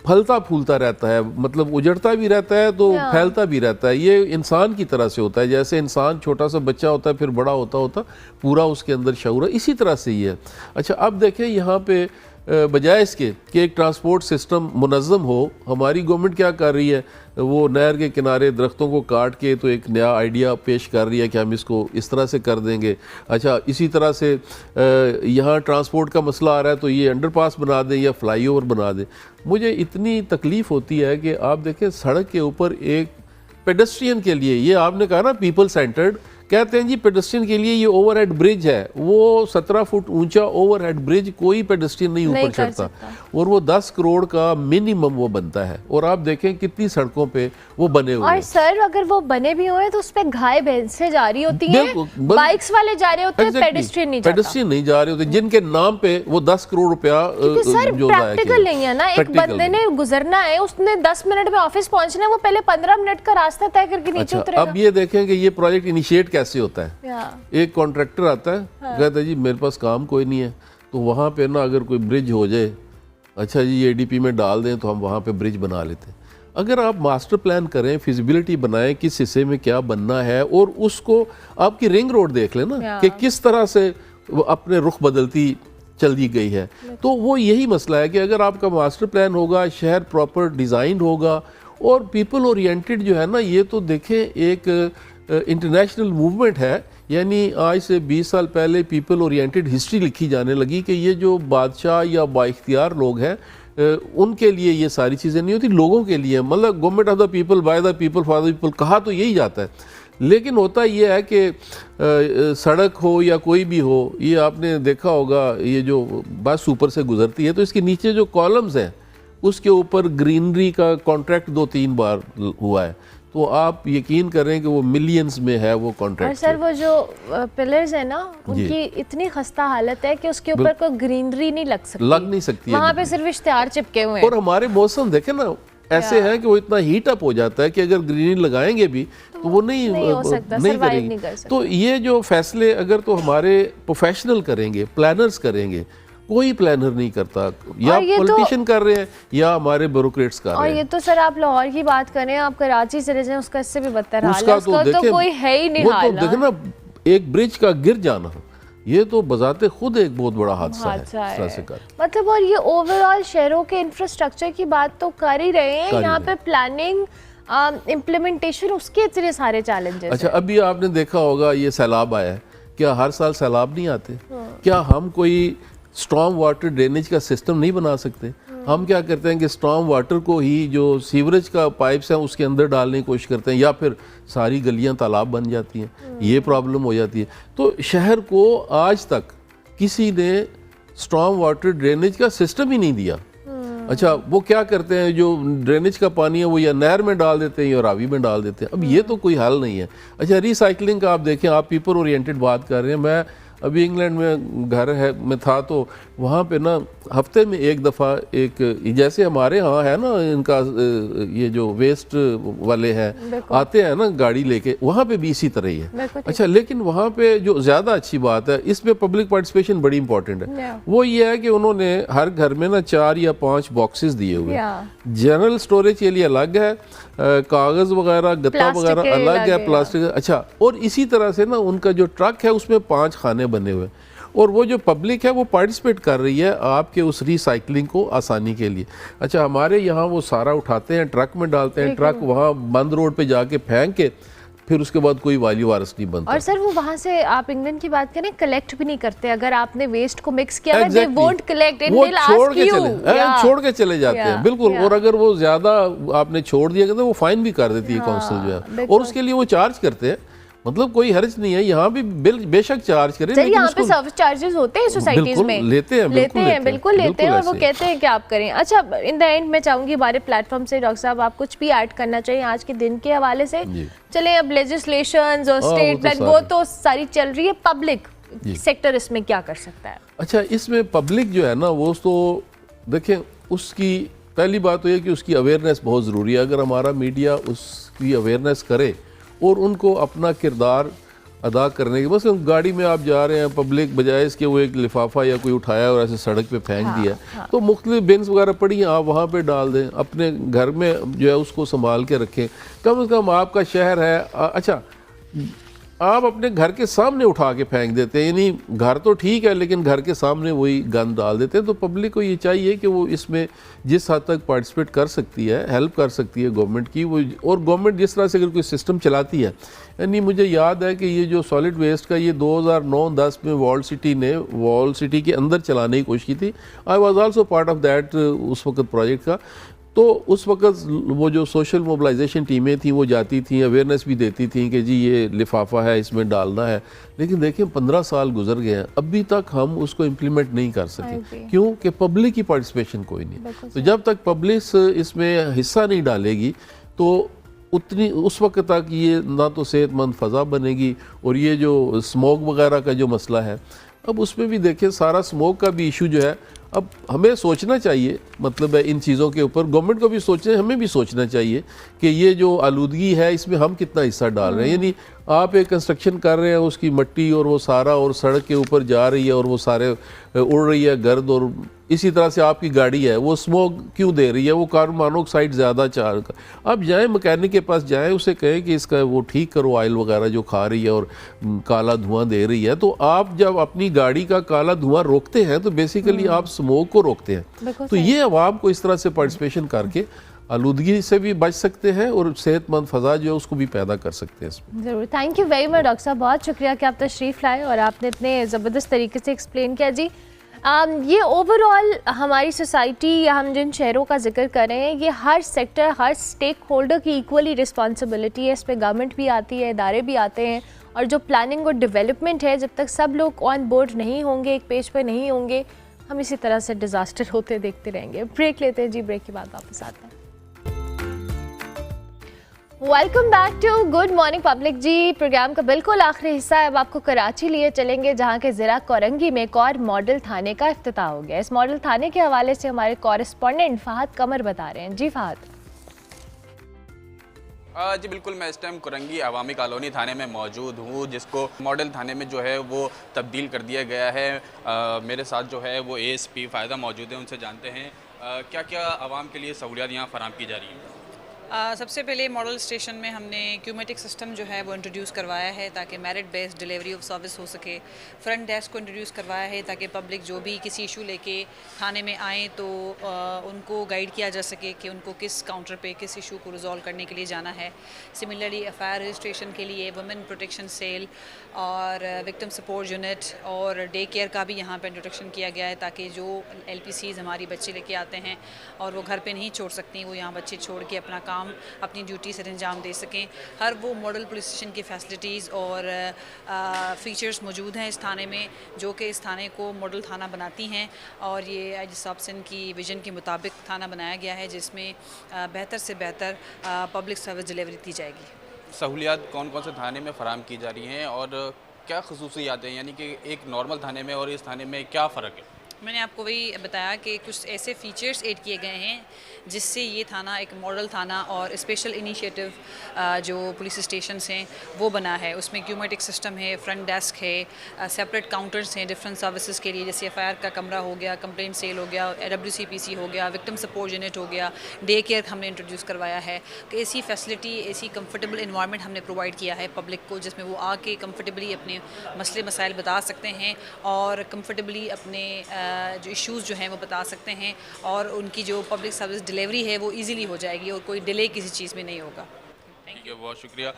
फलता फूलता रहता है, मतलब उजड़ता भी रहता है तो फैलता भी रहता है। ये इंसान की तरह से होता है, जैसे इंसान छोटा सा बच्चा होता है फिर बड़ा होता होता पूरा उसके अंदर शऊर है, इसी तरह से ही है। अच्छा, अब देखें यहाँ पे बजाय इसके कि एक ट्रांसपोर्ट सिस्टम मुनज़्ज़म हो, हमारी गवर्नमेंट क्या कर रही है, वो नहर के किनारे दरख्तों को काट के तो एक नया आइडिया पेश कर रही है कि हम इसको इस तरह से कर देंगे। अच्छा, इसी तरह से यहाँ ट्रांसपोर्ट का मसला आ रहा है तो ये अंडरपास बना दें या फ्लाईओवर बना दें। मुझे इतनी तकलीफ़ होती है कि आप देखें सड़क के ऊपर एक पेडेस्ट्रियन के लिए, ये आपने कहा ना पीपल सेंटर्ड, कहते हैं जी पेडेस्ट्रियन के लिए ये ओवरहेड ब्रिज है, वो 17 फुट ऊंचा ओवरहेड ब्रिज, कोई पेडेस्ट्रियन नहीं ऊपर चढ़ता, और वो 10 करोड़ का मिनिमम वो बनता है। और आप देखें कितनी सड़कों पे वो बने हुए हैं। और सर अगर वो बने भी हुए तो उस पे गाय भैंसें जा रही होती हैं, बाइक्स वाले जा रहे होते हैं, पेडेस्ट्रियन नहीं जा रहे होते, जिनके नाम पे वो 10 करोड़ रुपया सर प्रैक्टिकल नहीं है ना। एक बंदे ने गुजरना है, उसने 10 मिनट में ऑफिस पहुंचना है, वो पहले 15 मिनट का रास्ता तय करके नीचे उतरेगा। अब ये देखें कि ये प्रोजेक्ट इनिशिएट कैसे होता है। एक कॉन्ट्रैक्टर आता है, कहता है जी मेरे पास काम कोई नहीं है, तो वहाँ पे ना अगर कोई ब्रिज हो जाए, अच्छा जी एडीपी में डाल दें तो हम वहाँ पे ब्रिज बना लेते हैं। अगर आप मास्टर प्लान करें, फिजिबिलिटी बनाएं, किस हिस्से में क्या बनना है, और उसको आपकी रिंग रोड देख लें ना कि किस तरह से वो अपने रुख बदलती चली गई है। तो वो यही मसला है कि अगर आपका मास्टर प्लान होगा, शहर प्रॉपर डिज़ाइन होगा और पीपल ओरिएंटेड जो है ना, ये तो देखें एक इंटरनेशनल मूवमेंट है। यानी आज से 20 साल पहले पीपल ओरिएंटेड हिस्ट्री लिखी जाने लगी कि ये जो बादशाह या बाइख्तियार लोग हैं उनके लिए ये सारी चीज़ें नहीं होती, लोगों के लिए, मतलब government of the people, by the people, for the people, कहा तो यही जाता है। लेकिन होता ये है कि सड़क हो या कोई भी हो, ये आपने देखा होगा, ये जो बस ऊपर से गुजरती है तो इसके नीचे जो कॉलम्स हैं उसके ऊपर ग्रीनरी का कॉन्ट्रैक्ट 2-3 बार हुआ है, तो आप यकीन करें कि वो मिलियंस में है वो कॉन्ट्रैक्ट। और सर वो जो पिलर्स है ना, उनकी इतनी खस्ता हालत है कि उसके ऊपर कोई ग्रीनरी नहीं लग नहीं सकती, वहाँ पे सिर्फ इश्तिहार चिपके हुए हैं। और हमारे मौसम देखें ना ऐसे हैं कि वो इतना हीट अप हो जाता है कि अगर ग्रीनरी लगाएंगे भी तो वो नहीं हो सकता, नहीं करेंगे। तो ये जो फैसले अगर तो हमारे प्रोफेशनल करेंगे, प्लानर्स करेंगे, कोई प्लानर नहीं करता, या पॉलिटिशियन कर रहे हैं या हमारे ब्यूरोक्रेट्स कर रहे हैं। और ये तो सर आप लाहौर की बात करें, आप कराची चले जाएं, उसका इससे भी बदतर हाल है, उसका तो कोई है ही नहीं हाल। तो देखें ना, एक ब्रिज का गिर जाना ये तो बजाते खुद एक बहुत बड़ा हादसा है। मतलब और ये ओवरऑल शहरों के इंफ्रास्ट्रक्चर की बात तो कर ही रहे हैं, यहाँ पे प्लानिंग इम्प्लीमेंटेशन, उसके इतने सारे चैलेंजेस। अच्छा, अभी आपने देखा होगा ये सैलाब आया है, क्या हर साल सैलाब नहीं आते? क्या हम कोई स्ट्रॉन्ग वाटर ड्रेनेज का सिस्टम नहीं बना सकते? हम क्या करते हैं कि स्ट्रॉन्ग वाटर को ही जो सीवरेज का पाइप्स हैं उसके अंदर डालने की कोशिश करते हैं, या फिर सारी गलियां तालाब बन जाती हैं, ये प्रॉब्लम हो जाती है। तो शहर को आज तक किसी ने स्ट्रॉन्ग वाटर ड्रेनेज का सिस्टम ही नहीं दिया। अच्छा, वो क्या करते हैं, जो ड्रेनेज का पानी है वो या नहर में डाल देते हैं या रावी में डाल देते हैं। अब ये तो कोई हल नहीं है। अच्छा, रिसाइकलिंग का आप देखें, आप पीपल ओरिएंटेड बात कर रहे हैं, मैं अभी इंग्लैंड में घर है में था तो वहाँ पे ना हफ्ते में एक दफ़ा एक, जैसे हमारे यहाँ है ना इनका ये जो वेस्ट वाले हैं आते हैं ना गाड़ी लेके, वहाँ पे भी इसी तरह ही है। अच्छा, लेकिन वहाँ पे जो ज़्यादा अच्छी बात है, इसमें पब्लिक पार्टिसिपेशन बड़ी इंपॉर्टेंट है, वो ये है कि उन्होंने हर घर में ना 4 या 5 बॉक्सेस दिए हुए हैं। जनरल स्टोरेज के लिए अलग है, कागज़ वगैरह गत्ता वगैरह अलग है, प्लास्टिक। अच्छा, और इसी तरह से ना उनका जो ट्रक है उसमें 5 खाने बने हुए, और वो जो पब्लिक है वो पार्टिसिपेट कर रही है आपके उस रिसाइकलिंग को आसानी के लिए। अच्छा, हमारे यहाँ वो सारा उठाते हैं, ट्रक में डालते हैं, ट्रक वहाँ बंद रोड पे जाके फेंक के फिर उसके बाद कोई वाली वारिस नहीं बनता। और सर वो वहाँ से आप इंग्लैंड की बात करें कलेक्ट भी नहीं करते, अगर आपने वेस्ट को मिक्स किया है, they won't collect it, वो they'll छोड़ ask के you. चले Yeah. छोड़ के चले जाते हैं, Yeah, बिल्कुल। yeah. और अगर वो ज्यादा आपने छोड़ दिया तो वो फाइन भी कर देती है काउंसिल जो है, बिल्कुल। और उसके लिए वो चार्ज करते हैं। मतलब कोई हर्ज नहीं है, यहाँ भी बिल बेशक चार्ज करें, सर लेकिन यहाँ पे उसको सर्विस चार्जेस होते हैं सोसाइटीज बिल्कुल में, लेते हैं, बिल्कुल लेते हैं, बिल्कुल लेते हैं, और वो बिल्कुल ऐसे। कहते हैं कि आप करें। अच्छा, इन द एंड मैं चाहूंगी हमारे प्लेटफॉर्म से डॉक्टर साहब आप कुछ भी ऐड करना चाहिए आज के दिन के हवाले से। जी। चलें, अब लेजिस्लेशंस और हाँ, स्टेट वो तो प्लान वो सारे। तो सारी चल रही है, पब्लिक जी। सेक्टर इसमें क्या कर सकता है? अच्छा, इसमें पब्लिक जो है ना, वो तो देखें, उसकी पहली बात तो ये कि उसकी अवेयरनेस बहुत ज़रूरी है। अगर हमारा मीडिया उसकी अवेयरनेस करे और उनको अपना किरदार अदा करने के, बस गाड़ी में आप जा रहे हैं, पब्लिक बजाय इसके वो एक लिफाफा या कोई उठाया और ऐसे सड़क पे फेंक दिया, तो मुख्तलिफ बिन्स वगैरह पड़ी हैं, आप वहाँ पे डाल दें, अपने घर में जो है उसको संभाल के रखें। कम से कम आपका शहर है, अच्छा आप अपने घर के सामने उठा के फेंक देते हैं, यानी घर तो ठीक है लेकिन घर के सामने वही गंद डाल देते हैं। तो पब्लिक को ये चाहिए कि वो इसमें जिस हद तक पार्टिसिपेट कर सकती है, हेल्प कर सकती है गवर्नमेंट की, वो, और गवर्नमेंट जिस तरह से अगर कोई सिस्टम चलाती है, यानी मुझे याद है कि ये जो सॉलिड वेस्ट का ये 2009-10 में वॉल सिटी के अंदर चलाने की कोशिश की थी। I was also part of that उस वक्त प्रोजेक्ट का। तो उस वक्त वो जो सोशल मोबिलाइजेशन टीमें थी वो जाती थी, अवेयरनेस भी देती थी कि जी ये लिफाफा है, इसमें डालना है। लेकिन देखिए 15 साल गुजर गए हैं, अभी तक हम उसको इम्प्लीमेंट नहीं कर सके। क्यों? कि पब्लिक की पार्टिसिपेशन कोई नहीं। तो जब तक पब्लिक इसमें हिस्सा नहीं डालेगी तो उतनी उस वक्त तक ये ना तो सेहतमंद फ़ज़ा बनेगी। और ये जो स्मोक वगैरह का जो मसला है, अब उसमें भी देखिए सारा स्मोक का भी इशू जो है, अब हमें सोचना चाहिए, मतलब है इन चीज़ों के ऊपर गवर्नमेंट को भी सोचना, हमें भी सोचना चाहिए कि ये जो आलूदगी है इसमें हम कितना हिस्सा डाल रहे हैं। यानी आप एक कंस्ट्रक्शन कर रहे हैं, उसकी मिट्टी और वो सारा और सड़क के ऊपर जा रही है और वो सारे उड़ रही है गर्द, और इसी तरह से आपकी गाड़ी है वो स्मोक क्यों दे रही है, वो कार्बन मोनोऑक्साइड ज़्यादा चार। अब जाएँ मैकेनिक के पास जाएँ, उसे कहें कि इसका वो ठीक करो ऑयल वगैरह जो खा रही है और काला धुआं दे रही है। तो आप जब अपनी गाड़ी का काला धुआं रोकते हैं तो बेसिकली आप स्मोक को रोकते हैं। तो ये अवाम को इस तरह से पार्टिसिपेशन करके आलूदगी से भी बच सकते हैं और सेहतमंद फ़ज़ा जो है उसको भी पैदा कर सकते हैं इसमें। ज़रूर, thank you very much doctor साहब, बहुत शुक्रिया कि आप तशरीफ़ लाए और आपने इतने ज़बरदस्त तरीके से एक्सप्लेन किया। जी, ये ओवरऑल हमारी सोसाइटी या हम जिन शहरों का जिक्र कर रहे हैं, ये हर सेक्टर, हर स्टेक होल्डर की इक्वली रिस्पॉन्सिबिलिटी है। इस पर गवर्नमेंट भी आती है, इदारे भी आते हैं, और जो प्लानिंग और डेवलपमेंट है, जब तक सब लोग ऑन बोर्ड नहीं होंगे, एक पेज पर नहीं होंगे, हम इसी तरह से डिज़ास्टर होते देखते रहेंगे। ब्रेक लेते हैं जी, ब्रेक के बाद वापस आते हैं। Welcome back to Good Morning Public. जी, प्रोग्राम का बिल्कुल आखिरी हिस्सा है। अब आपको कराची लिए चलेंगे, जहां के ज़िला कोरंगी में एक और मॉडल थाने का इफ्तिताह हो गया। इस मॉडल थाने के हवाले से हमारे कॉरेस्पॉन्डेंट फ़हद कमर बता रहे हैं। जी फ़हद। जी बिल्कुल, मैं इस टाइम कोरंगी अवामी कॉलोनी थाने में मौजूद हूँ, जिसको मॉडल थाने में जो है वो तब्दील कर दिया गया है। मेरे साथ जो है वो ASP फ़ायदा मौजूद है, उनसे जानते हैं क्या क्या आवाम के लिए सहूलियात यहाँ फराहम की जा रही हैं। सबसे पहले मॉडल स्टेशन में हमने क्यूमेटिक सिस्टम जो है वो इंट्रोड्यूस करवाया है ताकि merit based delivery of service हो सके। फ्रंट डेस्क को इंट्रोड्यूस करवाया है ताकि पब्लिक जो भी किसी इशू लेके थाने में आए तो उनको गाइड किया जा सके कि उनको किस काउंटर पे किस इशू को रिजॉल्व करने के लिए जाना है। सिमिलरली एफआईआर रजिस्ट्रेशन के लिए वुमेन प्रोटेक्शन सेल और विक्टिम सपोर्ट यूनिट और डे केयर का भी यहाँ पर इंट्रोडक्शन किया गया है, ताकि जो LPCs हमारी बच्चे लेके आते हैं और वो घर पे नहीं छोड़ सकती, वो यहाँ बच्चे छोड़ के अपना काम अपनी ड्यूटी से अंजाम दे सकें। हर वो मॉडल पुलिस स्टेशन की फैसिलिटीज़ और फीचर्स मौजूद हैं इस थाने में, जो कि इस थाने को मॉडल थाना बनाती हैं। और ये आईजी साहब सिंह की विजन के मुताबिक थाना बनाया गया है, जिसमें बेहतर से बेहतर पब्लिक सर्विस डिलीवरी दी जाएगी। सहूलियात कौन कौन से थाने में फ़राहम की जा रही हैं और क्या खसूसियात हैं, यानी कि एक नॉर्मल थाने में और इस थाने में क्या फ़र्क है? मैंने आपको वही बताया कि कुछ ऐसे फीचर्स ऐड किए गए हैं जिससे ये थाना एक मॉडल थाना और स्पेशल इनिशिएटिव जो पुलिस स्टेशंस हैं वो बना है। उसमें क्यूमेटिक सिस्टम है, फ्रंट डेस्क है, सेपरेट काउंटर्स हैं डिफरेंट सर्विसेज के लिए, जैसे एफआईआर का कमरा हो गया, कंप्लेंट सेल हो गया, WCPC हो गया, विक्टिम सपोर्ट यूनिट हो गया, डे केयर हमने इंट्रोड्यूस करवाया है। कि ऐसी फैसिलिटी, ऐसी कंफर्टेबल इन्वायरमेंट हमने प्रोवाइड किया है पब्लिक को, जिसमें वो आके कंफर्टेबली अपने मसले मसाइल बता सकते हैं और कंफर्टेबली अपने जो इश्यूज़ जो हैं वो बता सकते हैं, और उनकी जो पब्लिक सर्विस डिलीवरी है वो इजीली हो जाएगी और कोई डिले किसी चीज़ में नहीं होगा। ठीक है, बहुत शुक्रिया।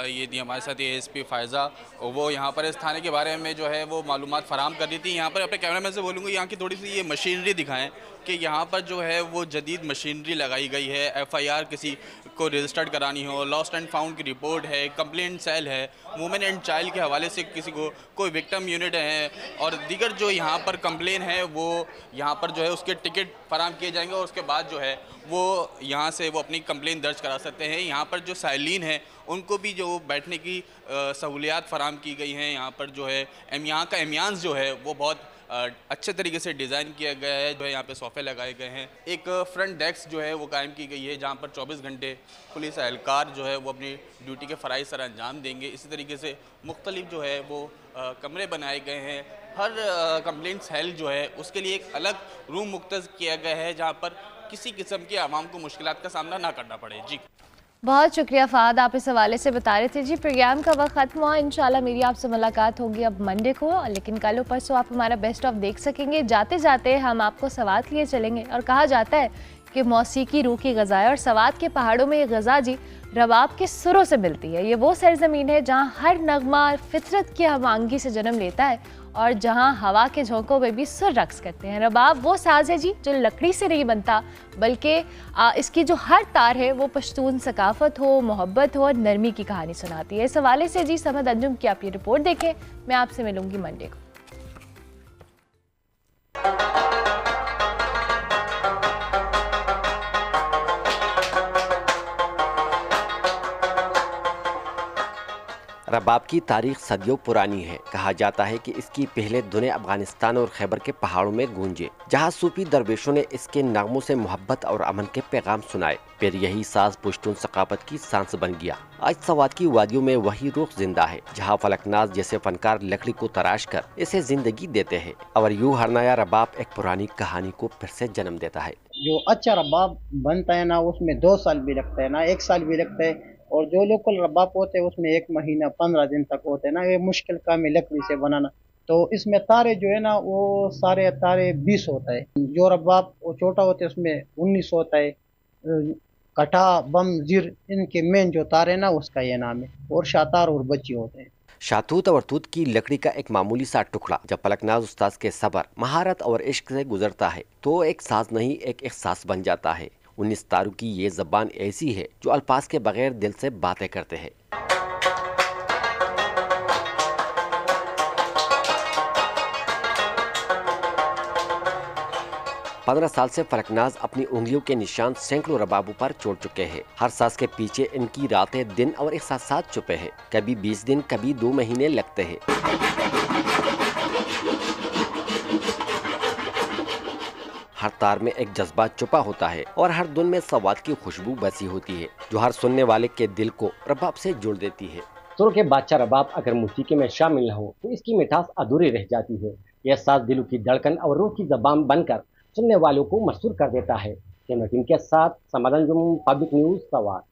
ये थी हमारे साथ एएसपी फ़ायज़ा, वो यहाँ पर इस थाने के बारे में जो है वो मालूमात फ़राहम कर दी थी। यहाँ पर अपने कैमरामैन से बोलूँगा यहाँ की थोड़ी सी ये मशीनरी दिखाएं कि यहाँ पर जो है वो जदीद मशीनरी लगाई गई है। एफआईआर किसी को रजिस्टर्ड करानी हो, लॉस्ट एंड फाउंड की रिपोर्ट है, कंप्लेंट सेल है, वुमेन एंड चाइल्ड के हवाले से किसी को कोई विक्टिम यूनिट है और दीगर जो यहाँ पर कंप्लेन है वो यहाँ पर जो है उसके टिकट फराहम किए जाएंगे और उसके बाद जो है वो यहाँ से वो अपनी कंप्लेन दर्ज करा सकते हैं। यहाँ पर जो साइलिन है उनको भी जो बैठने की सहूलियात फराहम की गई हैं। यहाँ पर जो है यहाँ का एम्बियंस जो है वो बहुत अच्छे तरीके से डिज़ाइन किया गया है। जो है यहाँ पे सोफ़े लगाए गए हैं। एक फ्रंट डेस्क जो है वो कायम की गई है जहाँ पर 24 घंटे पुलिस एहलकार जो है वो अपनी ड्यूटी के फ़राइज़ सर अंजाम देंगे। इसी तरीके से मुख्तलिफ जो है वो कमरे बनाए गए हैं। हर कंप्लेंट सेल जो है उसके लिए एक अलग रूम मुख्तस किया गया है जहाँ पर किसी किस्म के आवाम को मुश्किलात का सामना ना करना पड़े। जी बहुत शुक्रिया फ़ाद, आप इस हवाले से बता रहे थे। जी प्रोग्राम का वक्त ख़त्म हुआ। इंशाल्लाह मेरी आपसे मुलाकात होगी अब मंडे को, लेकिन कल परसों आप हमारा बेस्ट ऑफ देख सकेंगे। जाते जाते हम आपको सवात लिए चलेंगे और कहा जाता है कि मौसीकी रूह की ग़ज़ा है और सवात के पहाड़ों में ये ग़ज़ा जी रबाब के सुरों से मिलती है। ये वो सरज़मीन है जहाँ हर नगमा फितरत की हमांगी से जन्म लेता है और जहाँ हवा के झोंकों में भी सुर रक्स करते हैं। रबाब वो साज है जी जो लकड़ी से नहीं बनता, बल्कि इसकी जो हर तार है वो पश्तून सकाफत हो, मोहब्बत हो और नरमी की कहानी सुनाती है। इस हवाले से जी समद अंजुम की आप ये रिपोर्ट देखें। मैं आपसे मिलूंगी मंडे को। रबाब की तारीख सदियों पुरानी है। कहा जाता है कि इसकी पहले धुनें अफगानिस्तान और खैबर के पहाड़ों में गूंजे, जहां सूफी दरवेशों ने इसके नगमों से मोहब्बत और अमन के पैगाम सुनाए। फिर यही साज पुश्तून सकाफत की सांस बन गया। आज सवात की वादियों में वही रूह जिंदा है, जहाँ फलकनाज जैसे फनकार लकड़ी को तराश कर इसे जिंदगी देते हैं और यूं हर नया रबाब एक पुरानी कहानी को फिर से जन्म देता है। जो अच्छा रबाब बनता है ना, उसमें 2 साल भी लगता है ना 1 साल भी लगता है, और जो लोकल रबाब होते हैं उसमें 1 महीना 15 दिन तक होते हैं ना। ये मुश्किल काम है लकड़ी से बनाना। तो इसमें तारे जो है ना वो सारे तारे 20 होता है। जो रबाब वो छोटा होता है उसमें 19 होता है। कटा बम जिर इनके मेन जो तारे ना उसका ये नाम है, और शातार और बच्ची होते हैं। शातूत और तूत की लकड़ी का एक मामूली सा टुकड़ा जब फलकनाज उस्ताद के सब्र, महारत और इश्क से गुजरता है तो एक साज नहीं एक एहसास बन जाता है। 19 तारों की ये ज़बान ऐसी है जो अल्फाज के बगैर दिल से बातें करते हैं। पंद्रह साल से फलकनाज अपनी उंगलियों के निशान सैकड़ों रबाबों पर छोड़ चुके हैं। हर साज के पीछे इनकी रातें, दिन और एहसासात छुपे हैं। कभी 20 दिन, कभी 2 महीने लगते हैं। हर तार में एक जज्बा छुपा होता है और हर धुन में सवात की खुशबू बसी होती है जो हर सुनने वाले के दिल को रबाब से जोड़ देती है। सुर के बादशाह रबाब अगर मौसीकी में शामिल न हो तो इसकी मिठास अधूरी रह जाती है। यह साज दिलों की धड़कन और रूह की ज़बान बनकर सुनने वालों को मशहूर कर देता है। कैमरा टीम के साथ समाधान पब्लिक न्यूज़ सवात।